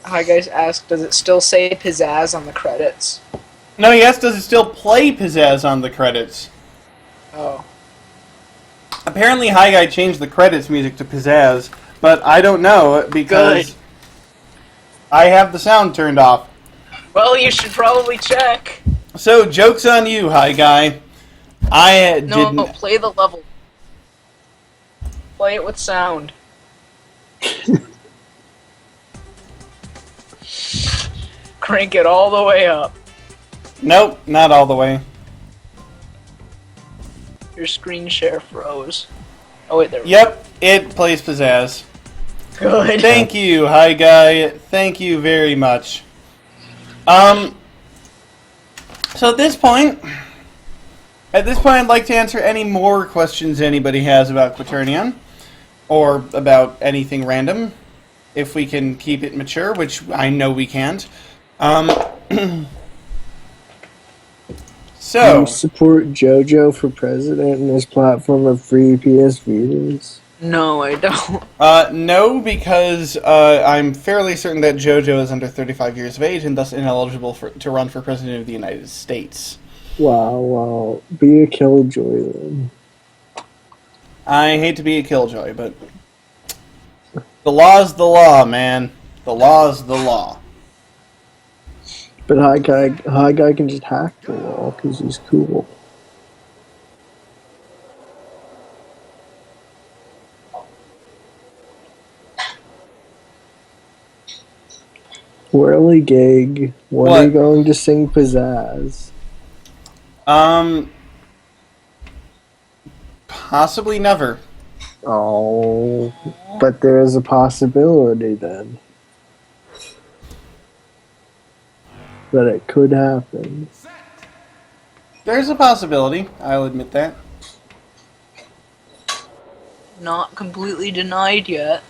Hi guys asked, does it still say pizzazz on the credits? No, yes, does it still play Pizzazz on the credits? Oh. Apparently, Hi Guy changed the credits music to Pizzazz, but I don't know because Good. I have the sound turned off. Well, you should probably check. So, joke's on you, Hi Guy. I No, didn't. play the level. Play it with sound. Crank it all the way up. Nope, not all the way. Your screen share froze. Oh wait, there we Yep, it plays Pizzazz. go. Good. Thank you, Hi Guy. Thank you very much. So at this point, I'd like to answer any more questions anybody has about Quaternion, or about anything random, if we can keep it mature, which I know we can't. So, You support JoJo for president and his platform of free PS Vitas? No, I don't. no, because I'm fairly certain that JoJo is under 35 years of age and thus ineligible to run for president of the United States. Wow. Be a killjoy then. I hate to be a killjoy, but the law's the law, man. The law's the law. But High Guy can just hack the wall because he's cool. Whirligig, when are you What? going to sing Pizzazz? Possibly never. Oh, but there is a possibility then that it could happen. There's a possibility, I'll admit that. Not completely denied yet.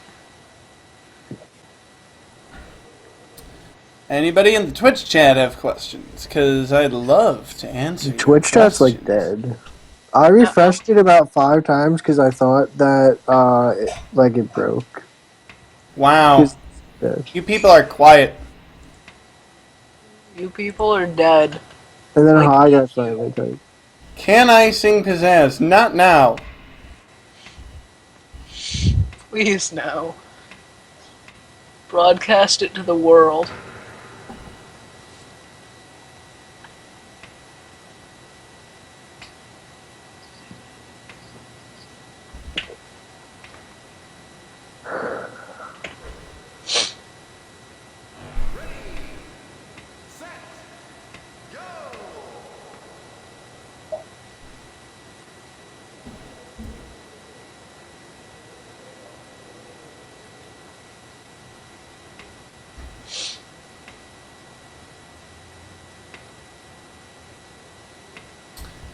Anybody in the Twitch chat have questions? Because I'd love to answer your Twitch chat's like questions. dead. I refreshed it about 5 times because I thought that it broke. Wow. Yeah. You people are quiet. You people are dead. And then Like High Guy you. finally typed. Can I sing Pizzazz? Not now. Please no. Broadcast it to the world.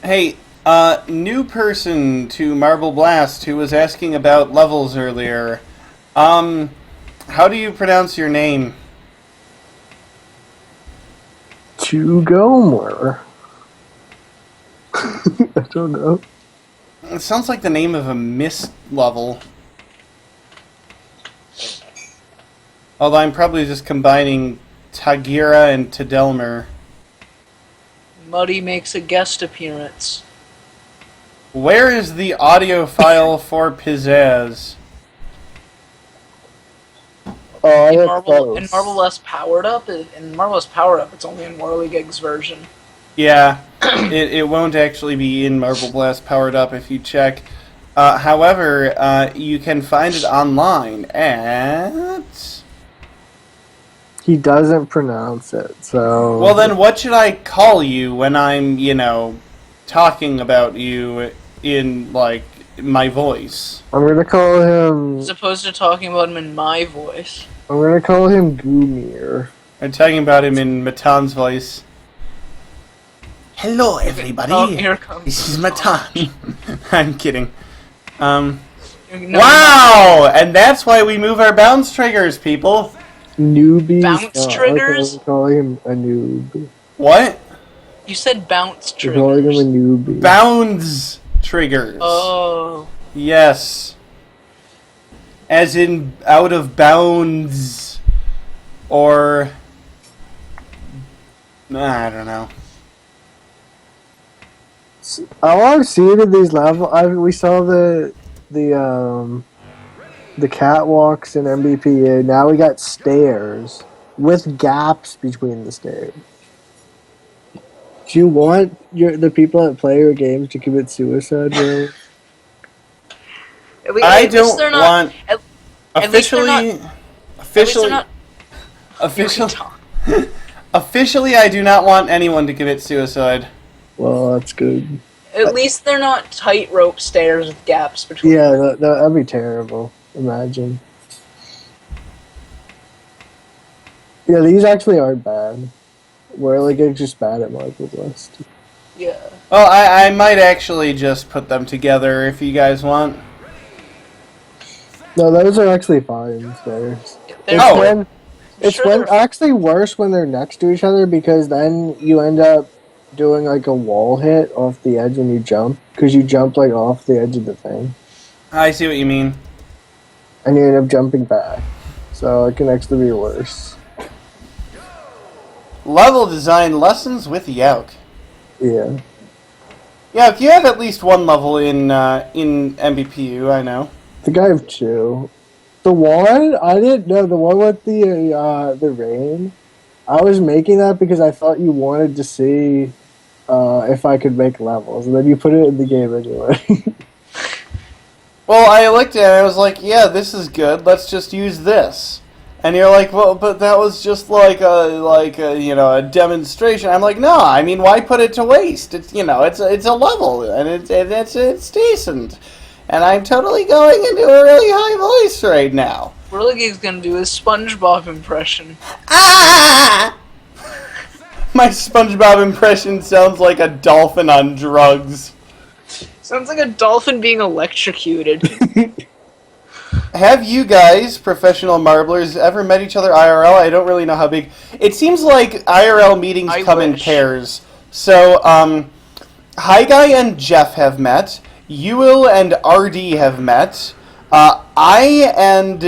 Hey, new person to Marble Blast who was asking about levels earlier. How do you pronounce your name? To Gomer. I don't know. It sounds like the name of a mist level. Although I'm probably just combining Tagira and Tadelmer. Muddy makes a guest appearance. Where is the audio file for Pizzazz? Oh, I In have Marvel close. Less Powered Up, it's only in Whirligig's version. Yeah, it won't actually be in Marble Blast Powered Up if you check. However, you can find it online at... He doesn't pronounce it, so... Well, then what should I call you when I'm, talking about you in, my voice? I'm gonna call him... As opposed to talking about him in my voice. I'm gonna call him Goomir. I'm talking about him in Matan's voice. Hello, everybody. Oh, here comes. This is Matan. I'm kidding. No, Wow! And that's why we move our bounce triggers, people. Newbies. Bounce triggers? Okay, we're calling him a noob. What? You said bounce We're calling him a triggers. newbie. Bounds triggers. Oh. Yes. As in out of bounds. Or... I don't know. All I've seen in these levels, we saw the catwalks in MBPA. Now we got stairs with gaps between the stairs. Do you want the people that play your games to commit suicide, really? I At least don't they're not- want... at least they're not- Officially... not- Officially... talk. Officially, I do not want anyone to commit suicide. Well, that's good. At least they're not tightrope stairs with gaps between. Yeah, that'd be terrible. Imagine. Yeah, these actually aren't bad. We're like just bad at Marble Blast. Yeah. Well, I might actually just put them together if you guys want. No, those are actually fine stairs. They're Oh. It's sure when they're- actually worse when they're next to each other because then you end up doing like a wall hit off the edge when you jump because you jump like off the edge of the thing I see what you mean. and you end up jumping back. So it can actually be worse. Level design lessons with Yauk. Yeah. Yauk, you have at least one level in MBPU, I know. I think I have two. The one I didn't know. The one with the rain. I was making that because I thought you wanted to see if I could make levels, and then you put it in the game anyway. Well, I looked at it and I was like, yeah, this is good. Let's just use this. And you're like, well, but that was just like a demonstration. I'm like, no, I mean, why put it to waste? It's it's a level and it's decent. And I'm totally going into a really high voice right now. Whirligigs gonna do his SpongeBob impression. Ah! My SpongeBob impression sounds like a dolphin on drugs. Sounds like a dolphin being electrocuted. Have you guys, professional marblers, ever met each other IRL? I don't really know how big. It seems like IRL meetings I come in wish. pairs. So, Hi Guy and Jeff have met. Ewell and RD have met. I and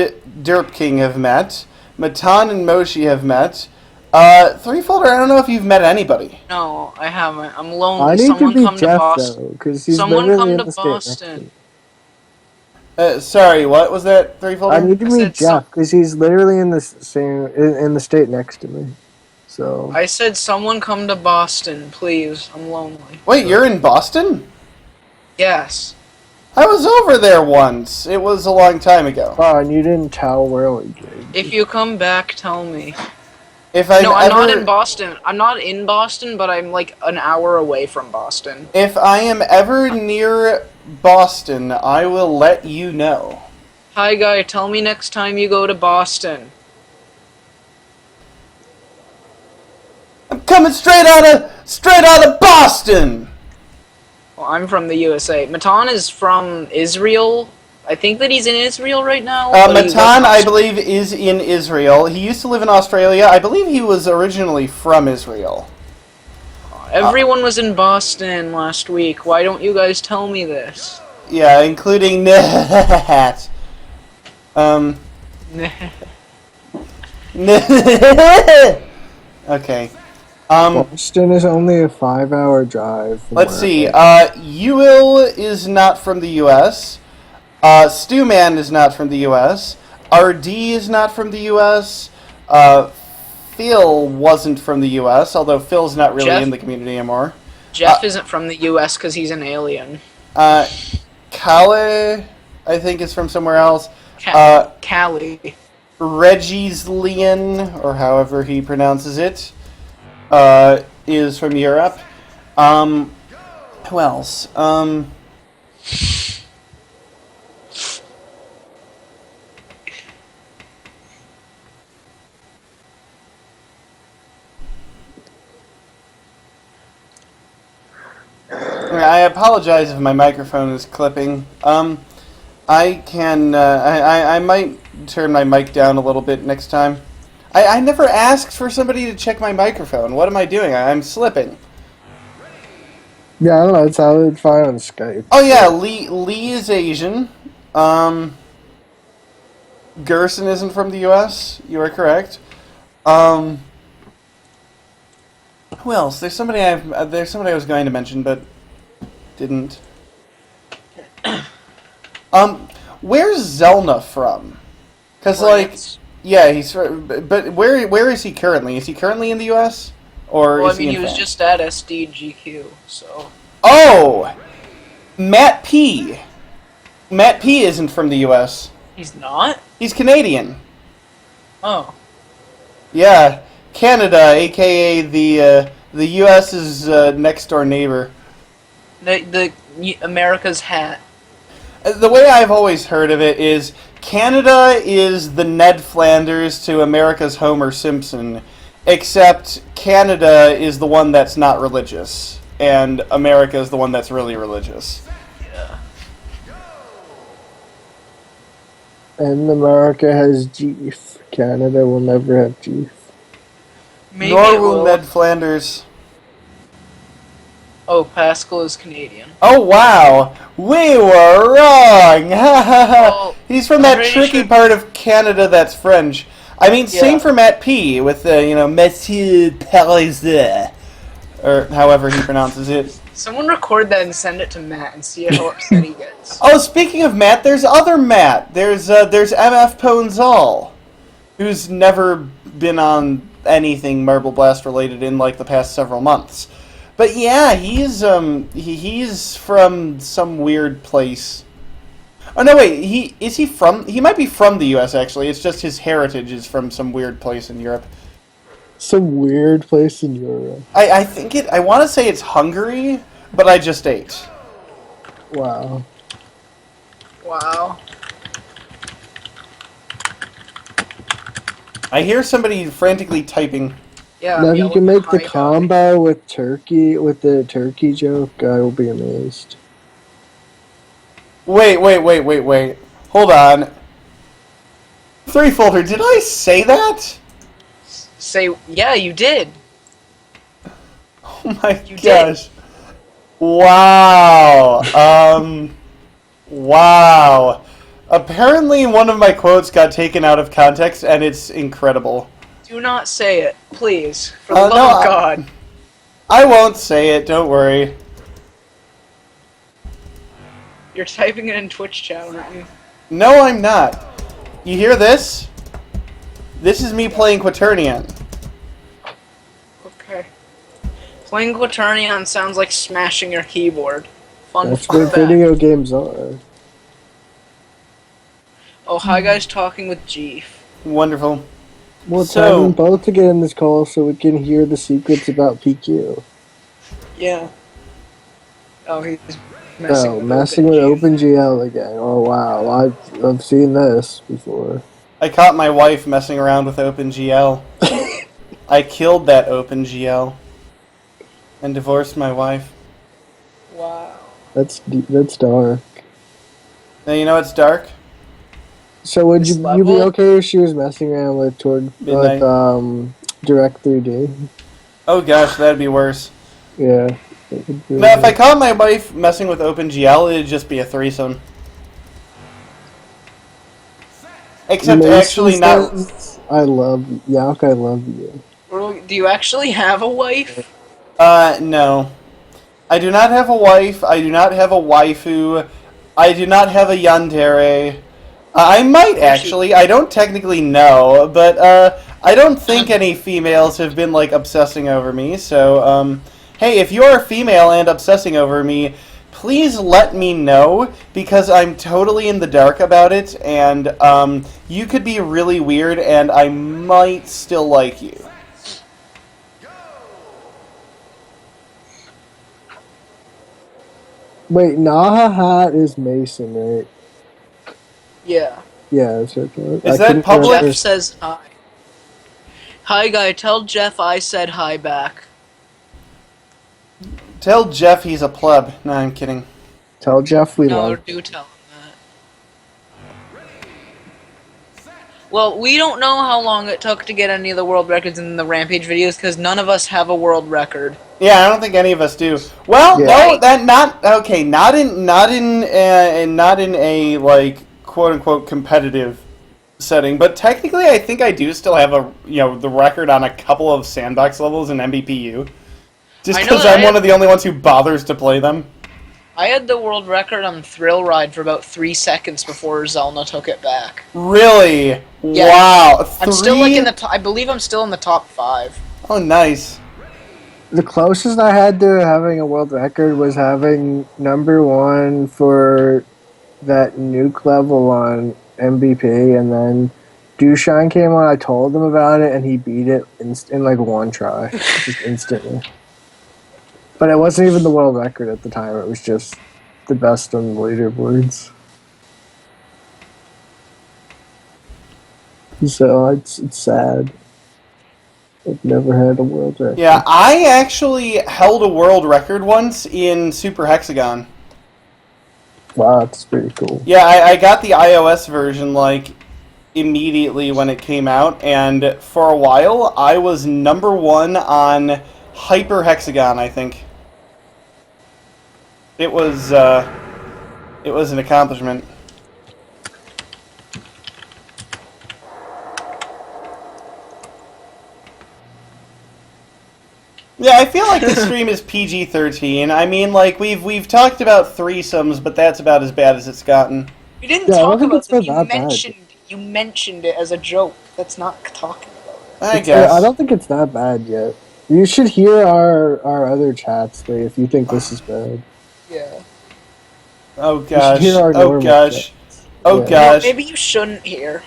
Derp King have met. Matan and Moshi have met. Threefolder, I don't know if you've met anybody. No, I haven't. I'm lonely. I need Someone to be come to Jeff Boston. though, because he's Someone literally come in to the state next to Boston. me. Sorry, what was that, Threefolder? I need to I meet said Jeff because he's literally in the same in the state next to me. So I said someone come to Boston, please. I'm lonely. Wait, you're in Boston? Yes. I was over there once. It was a long time ago. oh, and you didn't tell where we did. If you come back, tell me. If I've No, I'm not ever- in Boston. I'm not in Boston, but I'm like an hour away from Boston. If I am ever near Boston, I will let you know. Hi, guy. Tell me next time you go to Boston. I'm coming straight out of Boston. Well, I'm from the USA. Matan is from Israel. I think that he's in Israel right now. but he Matan, I was- believe, is in Israel. He used to live in Australia. I believe he was originally from Israel. Everyone was in Boston last week. Why don't you guys tell me this? Yeah, including Nat. Okay. Boston is only a 5-hour drive. From Let's where see. I Ewell is not from the U.S. Stewman is not from the U.S. RD is not from the U.S. Phil wasn't from the U.S., although Phil's not really Jeff? in the community anymore. Jeff isn't from the US because he's an alien. Kale, I think, is from somewhere else. Callie. Reggie's Leon, or however he pronounces it, is from Europe. Who else? I apologize if my microphone is clipping. I can. I might turn my mic down a little bit next time. I never asked for somebody to check my microphone. What am I doing? I'm slipping. Yeah, I don't know. It sounded fine on Skype. Oh yeah, Lee is Asian. Gerson isn't from the U.S. You are correct. Who else? There's somebody I was going to mention but didn't. Where's Zelna from? Because like, yeah, he's but where is he currently? Is he currently in the U.S. or Well, is I mean, he he in was France? just at SDGQ, so. Oh, Matt P. Matt P. isn't from the U.S. He's not? He's Canadian. Oh. Yeah, Canada, aka the U.S.'s next door neighbor. The America's hat. The way I've always heard of it is Canada is the Ned Flanders to America's Homer Simpson, except Canada is the one that's not religious, and America is the one that's really religious. Yeah. And America has Jeef. Canada will never have Jeef. Maybe Nor it will will. Ned Flanders. Oh, Pascal is Canadian. Oh wow, we were wrong! Ha ha ha! Well, He's from I'm that pretty tricky sure- part of Canada that's French. I mean, same Yeah. for Matt P. with Monsieur Paris, or however he pronounces it. Someone record that and send it to Matt and see how upset he gets. Oh, speaking of Matt, there's other Matt. There's MF Ponzal, who's never been on anything Marble Blast related in like the past several months. But yeah, he's from some weird place. Oh no, wait, he might be from the U.S. actually. It's just his heritage is from some weird place in Europe. Some weird place in Europe. I want to say it's Hungary, but I just ate. Wow. Wow. I hear somebody frantically typing. Yeah. Now, if you yelling can make the hi, guy. combo with the turkey joke, I will be amazed. Wait. Hold on. Threefolder, did I say that? Say, yeah, you did. Oh my You did. gosh. Wow. Wow. Apparently one of my quotes got taken out of context and it's incredible. Do not say it, please. For the No, love of God. I won't say it, don't worry. You're typing it in Twitch chat, aren't you? No, I'm not. You hear this? This is me playing Quaternion. Okay. Playing Quaternion sounds like smashing your keyboard. Fun That's fun what fact. video games are. Oh, hi guys, talking with Jeef. Wonderful. We'll So- tell them both to get in this call so we can hear the secrets about PQ. Yeah. Oh, he's messing with Messing with OpenGL. OpenGL again. Oh wow, I've seen this before. I caught my wife messing around with OpenGL. I killed that OpenGL. And divorced my wife. Wow. That's dark. Now you know it's dark? So would This you be level? okay if she was messing around with Midnight. Direct 3D? Oh gosh, that'd be worse. Yeah. Now, if I caught my wife messing with OpenGL, it'd just be a threesome. Except Mason actually not. says, I love Yak. I love you. Well, do you actually have a wife? No. I do not have a wife. I do not have a waifu. I do not have a yandere. I might actually. I don't technically know, but I don't think any females have been like obsessing over me. So, hey, if you're a female and obsessing over me, please let me know because I'm totally in the dark about it, and you could be really weird, and I might still like you. Wait, Naha Hat is Mason, right? Yeah. Yeah, that's okay. Is that couldn't public? remember. Jeff says hi. Hi, guy. Tell Jeff I said hi back. Tell Jeff he's a pleb. No, I'm kidding. Tell Jeff we No, love. do tell him that. Well, we don't know how long it took to get any of the world records in the Rampage videos because none of us have a world record. Yeah, I don't think any of us do. Well, Yeah. no, that not okay. Not in a like quote unquote competitive setting, but technically, I think I do still have the record on a couple of sandbox levels in MBPU. Just I know because that I'm one of the only ones who bothers to play them. I had the world record on Thrill Ride for about 3 seconds before Zelna took it back. Really? Yeah. Wow. I'm still like in Three? the. I believe I'm still in the top 5. Oh, nice. The closest I had to having a world record was having #1 for that nuke level on MVP, and then Dushan came on. I told him about it, and he beat it in like one try, just instantly. But it wasn't even the world record at the time. It was just the best on the leaderboards. So it's sad. I've never had a world record. Yeah, I actually held a world record once in Super Hexagon. Wow, that's pretty cool. Yeah, I got the iOS version like immediately when it came out, and for a while I was #1 on Hyper Hexagon. I think it was an accomplishment. Yeah, I feel like this stream is PG-13. I mean, like we've talked about threesomes, but that's about as bad as it's gotten. You didn't Yeah, I don't talk think about it's been it. You that bad. mentioned it as a joke. That's not talking about it. I guess. I don't think it's that bad yet. You should hear our other chats, Lee, if you think this is bad. Yeah. Oh You should gosh. hear our Oh normal gosh. chats. Oh Yeah. gosh. Maybe you shouldn't hear.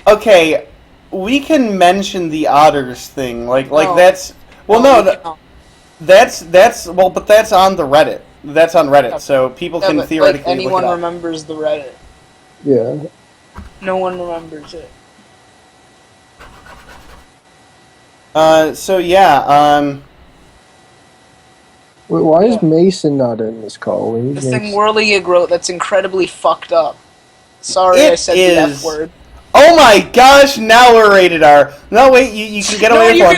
Okay, we can mention the otters thing. Like No. that's well, No, no, you cannot. that's well, but that's on the Reddit. That's on Reddit, so people Yeah, can but, theoretically like, anyone look it up. remembers the Reddit. Yeah. No one remembers it. So yeah, Wait, why is Yeah. Mason not in this call? We need This thing Mason. Whirligig wrote that's incredibly fucked up. Sorry, I It said the is. F word. oh my gosh, now we're rated R. No, wait, you can get No, away with you one.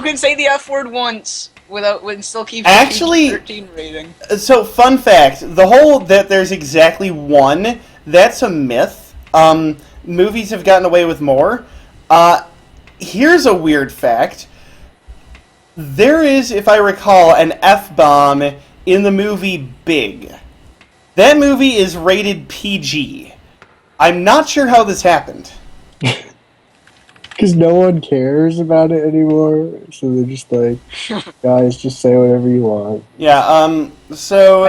can say the F word once without still keep Actually- 13 rating. So, fun fact: the whole that there's exactly one, that's a myth. Movies have gotten away with more. Here's a weird fact: there is, if I recall, an F-bomb in the movie Big. That movie is rated PG. I'm not sure how this happened. Because no one cares about it anymore, so they're just like, guys, just say whatever you want. Yeah. So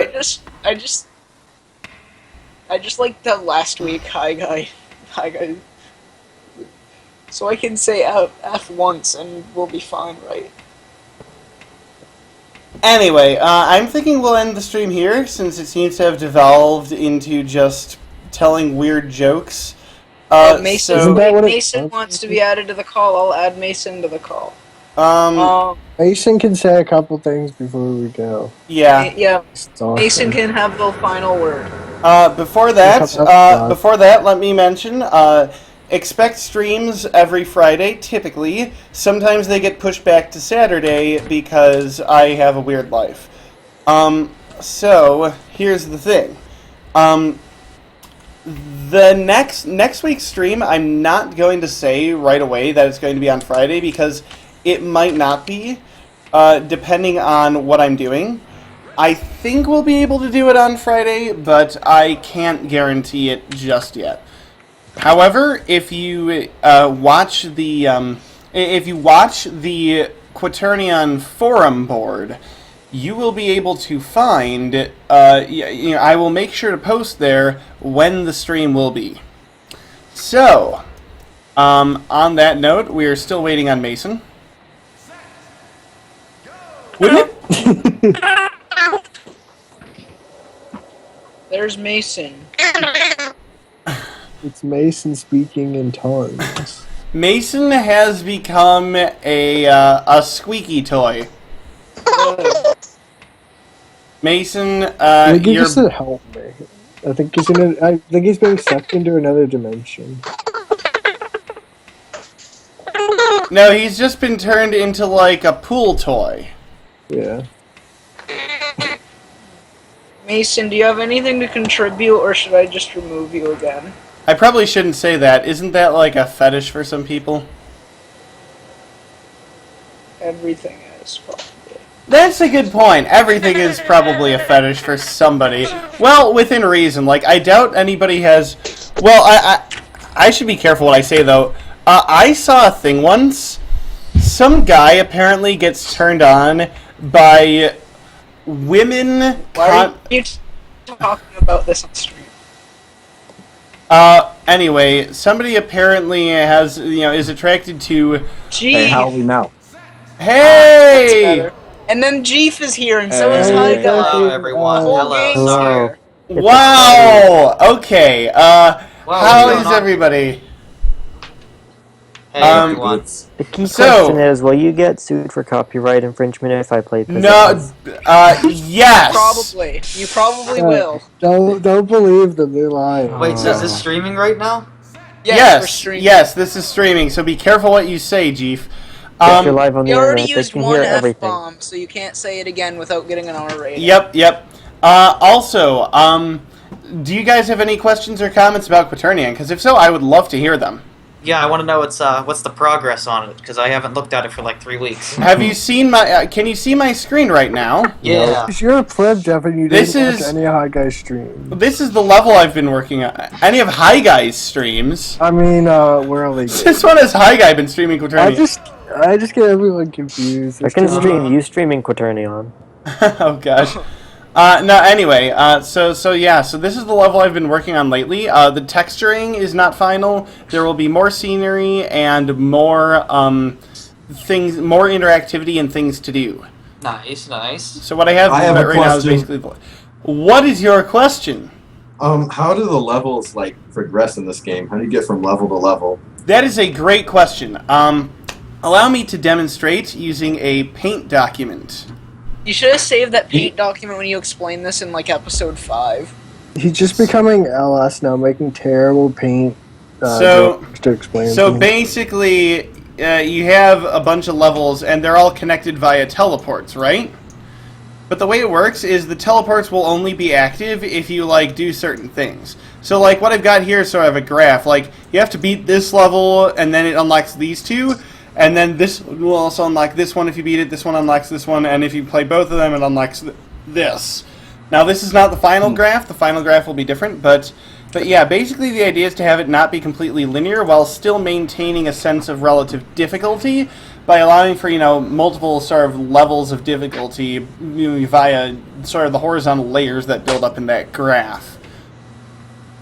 I just like that last week. Hi guy. So I can say F once and we'll be fine, right? anyway, I'm thinking we'll end the stream here since it seems to have devolved into just telling weird jokes. Mason, Isn't that what it Mason was? wants to be added to the call. I'll add Mason to the call. So, Mason can say a couple things before we go. yeah. Yeah, It's awesome. Mason can have the final word. Before Couple of that, let me mention, expect streams every Friday, typically. Sometimes they get pushed back to Saturday because I have a weird life. So, here's the thing. The next week's stream, I'm not going to say right away that it's going to be on Friday because it might not be, depending on what I'm doing. I think we'll be able to do it on Friday, but I can't guarantee it just yet. However, if you watch the Quaternion forum board, you will be able to find. I will make sure to post there when the stream will be. So, on that note, we are still waiting on Mason. Wouldn't it? There's Mason. It's Mason speaking in tongues. Mason has become a squeaky toy. Mason, I think he you're... just said help me. I think he's being sucked into another dimension. No, he's just been turned into, like, a pool toy. Yeah. Mason, do you have anything to contribute, or should I just remove you again? I probably shouldn't say that. Isn't that, like, a fetish for some people? Everything is, probably. That's a good point. Everything is probably a fetish for somebody. Well, within reason. Like, I doubt anybody has... Well, I should be careful what I say, though. I saw a thing once. Some guy apparently gets turned on by women... Why are you talking about this on stream? Anyway, somebody apparently has, is attracted to... Gee, Hey, how we know? Hey! and then Jeef is here, and so is Hey. Hi Guy. Hello, everyone. Whole Hello. gang's Hello. here. Wow! Okay, how what's is going on? everybody? Hey, Um, everyone. The key So- question is, will you get sued for copyright infringement if I play Possessed? No, yes! Probably. You probably will. Don't believe them. They're lying. Wait, so is this streaming right now? Yes, we're streaming. Yes, this is streaming, so be careful what you say, Jeef. If you're live on the You already internet, they used can one hear everything. F-bomb, so you can't say it again without getting an R rating. Yep. Also, do you guys have any questions or comments about Quaternion? Because if so, I would love to hear them. Yeah, I want to know what's the progress on it, because I haven't looked at it for like 3 weeks. Have you seen my... can you see my screen right now? Yeah. You're a pleb, Jeff, and you This didn't watch is- any High Guy stream. This is the level I've been working on. Any of Hi Guy's streams? I mean, Whirly. Since when has Hi Guy been streaming Quaternion? I just get everyone confused. I can stream you streaming Quaternion. Oh gosh. No, anyway, so this is the level I've been working on lately. The texturing is not final. There will be more scenery and more things, more interactivity and things to do. Nice, nice. So what I have, I have a right now is question. basically. What is your question? How do the levels like progress in this game? How do you get from level to level? That is a great question. Allow me to demonstrate using a paint document. You should have saved that paint document when you explained this in, like, episode 5. He's just becoming LS now, making terrible paint. So- jokes to explain. So things. basically, you have a bunch of levels, and they're all connected via teleports, right? But the way it works is the teleports will only be active if you, like, do certain things. So, like, what I've got here is sort of a graph. Like, you have to beat this level, and then it unlocks these two, and then this will also unlock this one if you beat it, this one unlocks this one, and if you play both of them, it unlocks this. Now, this is not the final graph. The final graph will be different, but yeah, basically the idea is to have it not be completely linear while still maintaining a sense of relative difficulty by allowing for, multiple sort of levels of difficulty via sort of the horizontal layers that build up in that graph.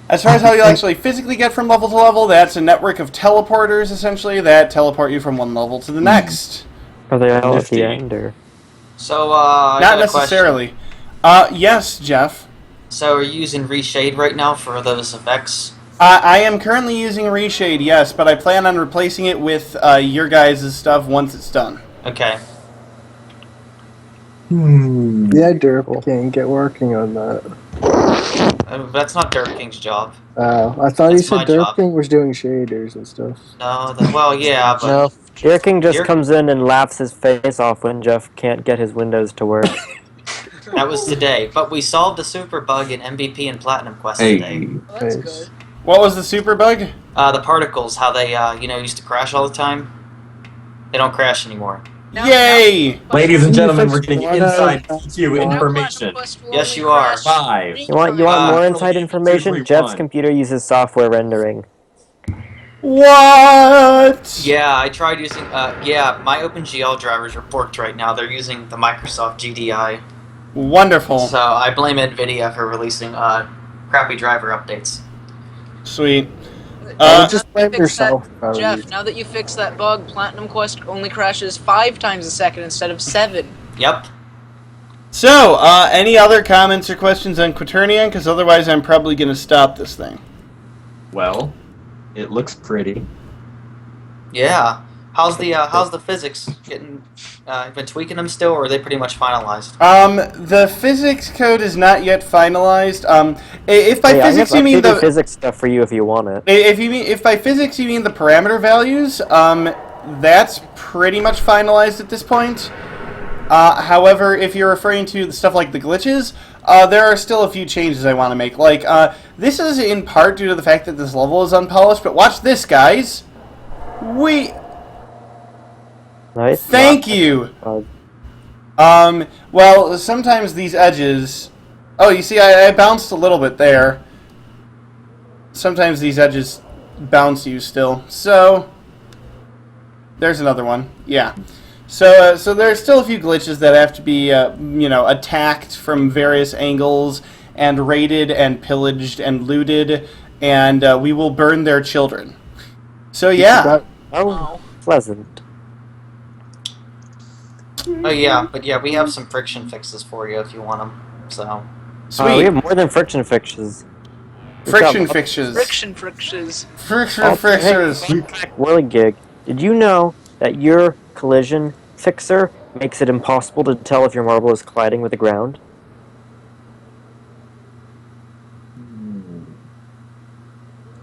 As far as how you'll actually physically get from level to level, that's a network of teleporters, essentially, that teleport you from one level to the next. Are they all at Nifty. the end, or? So, I Not got a question. necessarily. Yes, Jeff. So, are you using Reshade right now for those effects? I am currently using Reshade, yes, but I plan on replacing it with your guys' stuff once it's done. Okay. Yeah, Derp can't get working on that. That's not Dirt King's job. I thought you That's my said Derp job. King was doing shaders and stuff. No, well, yeah, but... No. Deer King just Deer- comes in and laughs his face off when Jeff can't get his windows to work. That was today. But we solved the super bug in MVP and Platinum Quest Hey, today. Well, that's Nice. good. What was the super bug? The particles, how they, used to crash all the time. They don't crash anymore. Now- Yay! ladies and gentlemen, we're Fixed getting one inside out. PQ now information. Platinum Quest will Yes, only you are. crash Five. three You want times. more Uh, inside information? 2, 3, Jeff's 1. computer uses software rendering. What? Yeah, I tried using, my OpenGL drivers are forked right now. They're using the Microsoft GDI. Wonderful. So I blame NVIDIA for releasing, crappy driver updates. Sweet. Just Now that blame you fix yourself. that- if I were Jeff, you. now that you fixed that bug, Platinum Quest only crashes 5 times a second instead of 7. Yep. So, any other comments or questions on Quaternion? Because otherwise I'm probably going to stop this thing. Well, it looks pretty. Yeah. How's the physics getting? Been tweaking them still, or are they pretty much finalized? The physics code is not yet finalized. If by Hey, physics I you mean have the physics stuff for you if you want it. if by physics you mean the parameter values, that's pretty much finalized at this point. However, if you're referring to the stuff like the glitches, there are still a few changes I want to make. Like, this is in part due to the fact that this level is unpolished, but watch this, guys. Nice. Thank you! Uh, Well, sometimes these edges... Oh, you see, I bounced a little bit there. Sometimes these edges bounce you still. So, there's another one. Yeah. So there's still a few glitches that have to be, attacked from various angles, and raided, and pillaged, and looted, and we will burn their children. So, yeah. oh, pleasant. Oh yeah, but yeah, we have some friction fixes for you if you want them. So. Sweet. We have more than friction fixes. Friction fixtures. Friction frictions. Friction fixtures. Hey, Whirligig, did you know that your collision fixer makes it impossible to tell if your marble is colliding with the ground?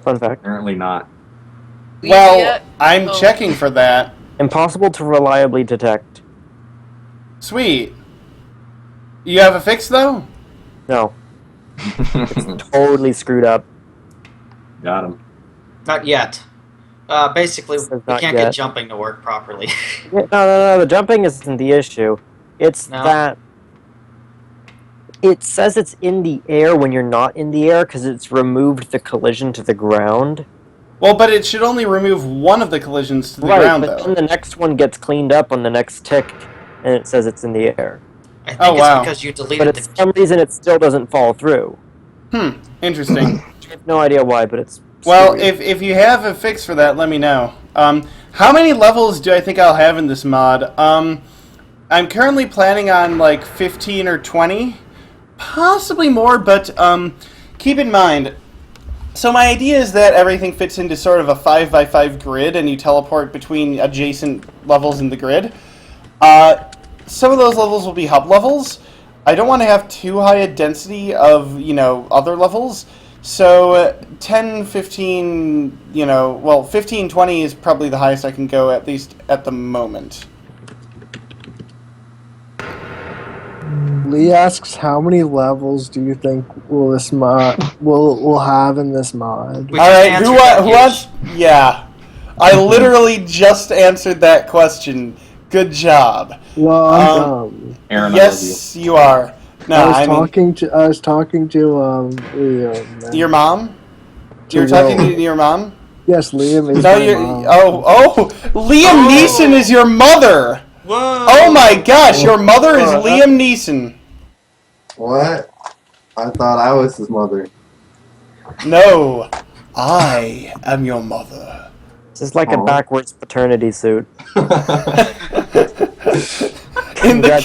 Fun fact. Apparently not. Well, Yeah. I'm Oh. checking for that. Impossible to reliably detect. Sweet. You have a fix, though? No, totally screwed up. Got him. Not yet. Basically, Says we not can't yet. get jumping to work properly. No, the jumping isn't the issue. It's No? that it says it's in the air when you're not in the air because it's removed the collision to the ground. Well, but it should only remove one of the collisions to the Right, ground, but though. then the next one gets cleaned up on the next tick, and it says it's in the air. I think Oh, it's wow. because you But deleted for some reason, it still doesn't fall through. Interesting. I have no idea why, but it's Well, serious. if you have a fix for that, let me know. How many levels do I think I'll have in this mod? I'm currently planning on like 15 or 20, possibly more, but keep in mind, so my idea is that everything fits into sort of a 5x5 grid and you teleport between adjacent levels in the grid. Some of those levels will be hub levels. I don't want to have too high a density of, other levels. So 10, 15, 15, 20 is probably the highest I can go, at least at the moment. Lee asks, how many levels do you think will this mod will have in this mod? We All just right, answered who that, wants? Hughes. Yeah, I literally just answered that question. Good job. Well, I'm dumb. Aaron, Yes, you are. No, I was I mean talking to Liam. your mom. You're To talking Will. to your mom. Yes, Liam is No, my you're. mom. Liam Neeson is your mother. Whoa! Oh my gosh, your mother is Liam Neeson. What? I thought I was his mother. No, I am your mother. This is like a Aw. backwards paternity suit. In the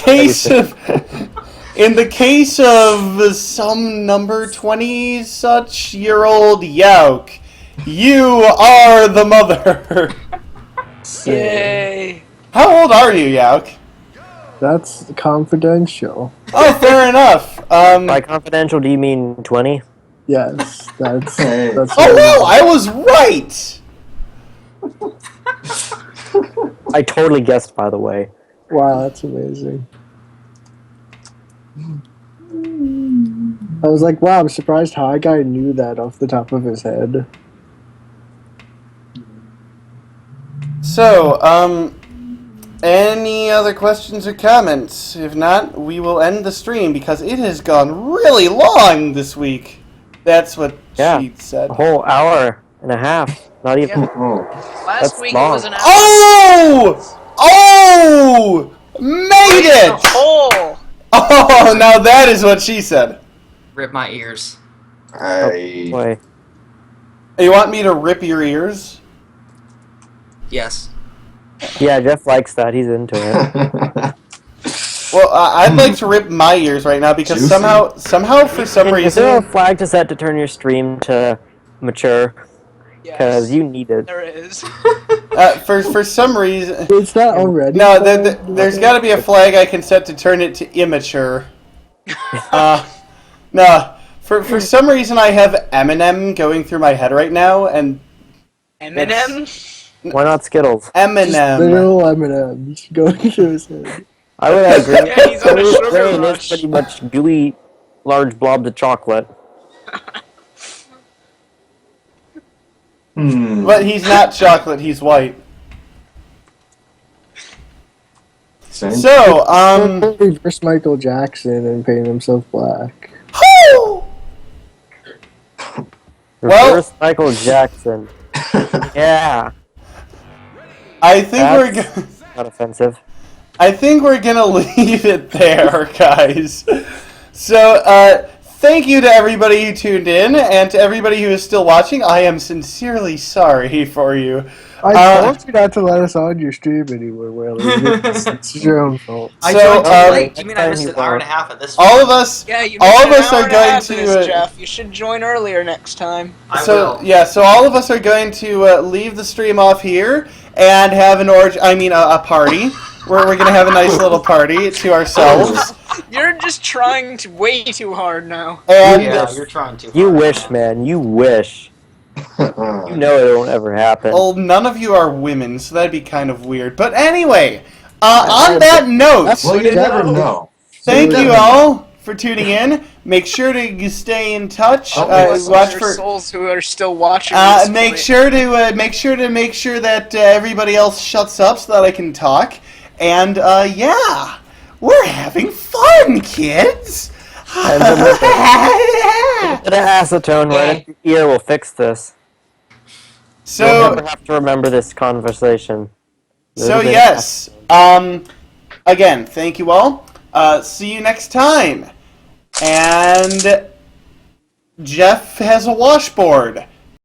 case of some number 20 such year old Yauk, you are the mother. Yay! How old are you, Yauk? That's confidential. Oh, fair enough. By confidential, do you mean 20? Yes, that's Hey. that's. Oh wow, I was right. I totally guessed, by the way. Wow, that's amazing. I was like, wow, I'm surprised High Guy knew that off the top of his head. So, any other questions or comments? If not, we will end the stream because it has gone really long this week. That's what Yeah. she said. A whole hour and a half. Not even. Yeah. Oh. Last That's week long. it was an hour. Oh! Made A it! hole. Oh, now that is what she said. Rip my ears. I... Boy. You want me to rip your ears? Yes. Yeah, Jeff likes that. He's into it. Well, I'd like to rip my ears right now because Juicy. somehow for some Is there a reason, flag to set to turn your stream to mature? Because Yes, you need it. there is. For some reason, It's not already. no, flagged? there's got to be a flag I can set to turn it to immature. No, for some reason I have Eminem going through my head right now, and Eminem? Why not Skittles? Just Eminem. literal M&M's going through his head. I would agree. Yeah, he's on a sugar Brain is rush. pretty much gooey, large blobs of chocolate. But he's not chocolate, he's white. Same. So, Reverse Michael Jackson and paint himself black. Well- Reverse Michael Jackson. Yeah. I think That's not offensive. I think we're gonna leave it there, guys. So, thank you to everybody who tuned in, and to everybody who is still watching. I am sincerely sorry for you. I told you not to let us on your stream anymore, Willie. It's your own fault. I So, joined too late. next You mean I time missed you an hour won't. and a half of this? All of us, Yeah, you all missed of an us hour are and a going half of this, to. Jeff. You should join earlier next time. I So will. yeah, so all of us are going to leave the stream off here and have a party where we're gonna have a nice little party to ourselves. You're just trying way too hard now. And Yeah, you're trying to. You wish, man. You wish. You know it won't ever happen. well, none of you are women, so that'd be kind of weird. But anyway, on that note, Well, you never know. thank you all for tuning in. Make sure to stay in touch. Oh, Watch Your for. souls who are still watching. this Make point. sure that everybody else shuts up so that I can talk. And yeah, we're having fun, kids. And then with a bit of acetone right at your ear will fix this. You'll So never have to remember this conversation. so Little bit of yes. Again, thank you all. See you next time. And Jeff has a washboard.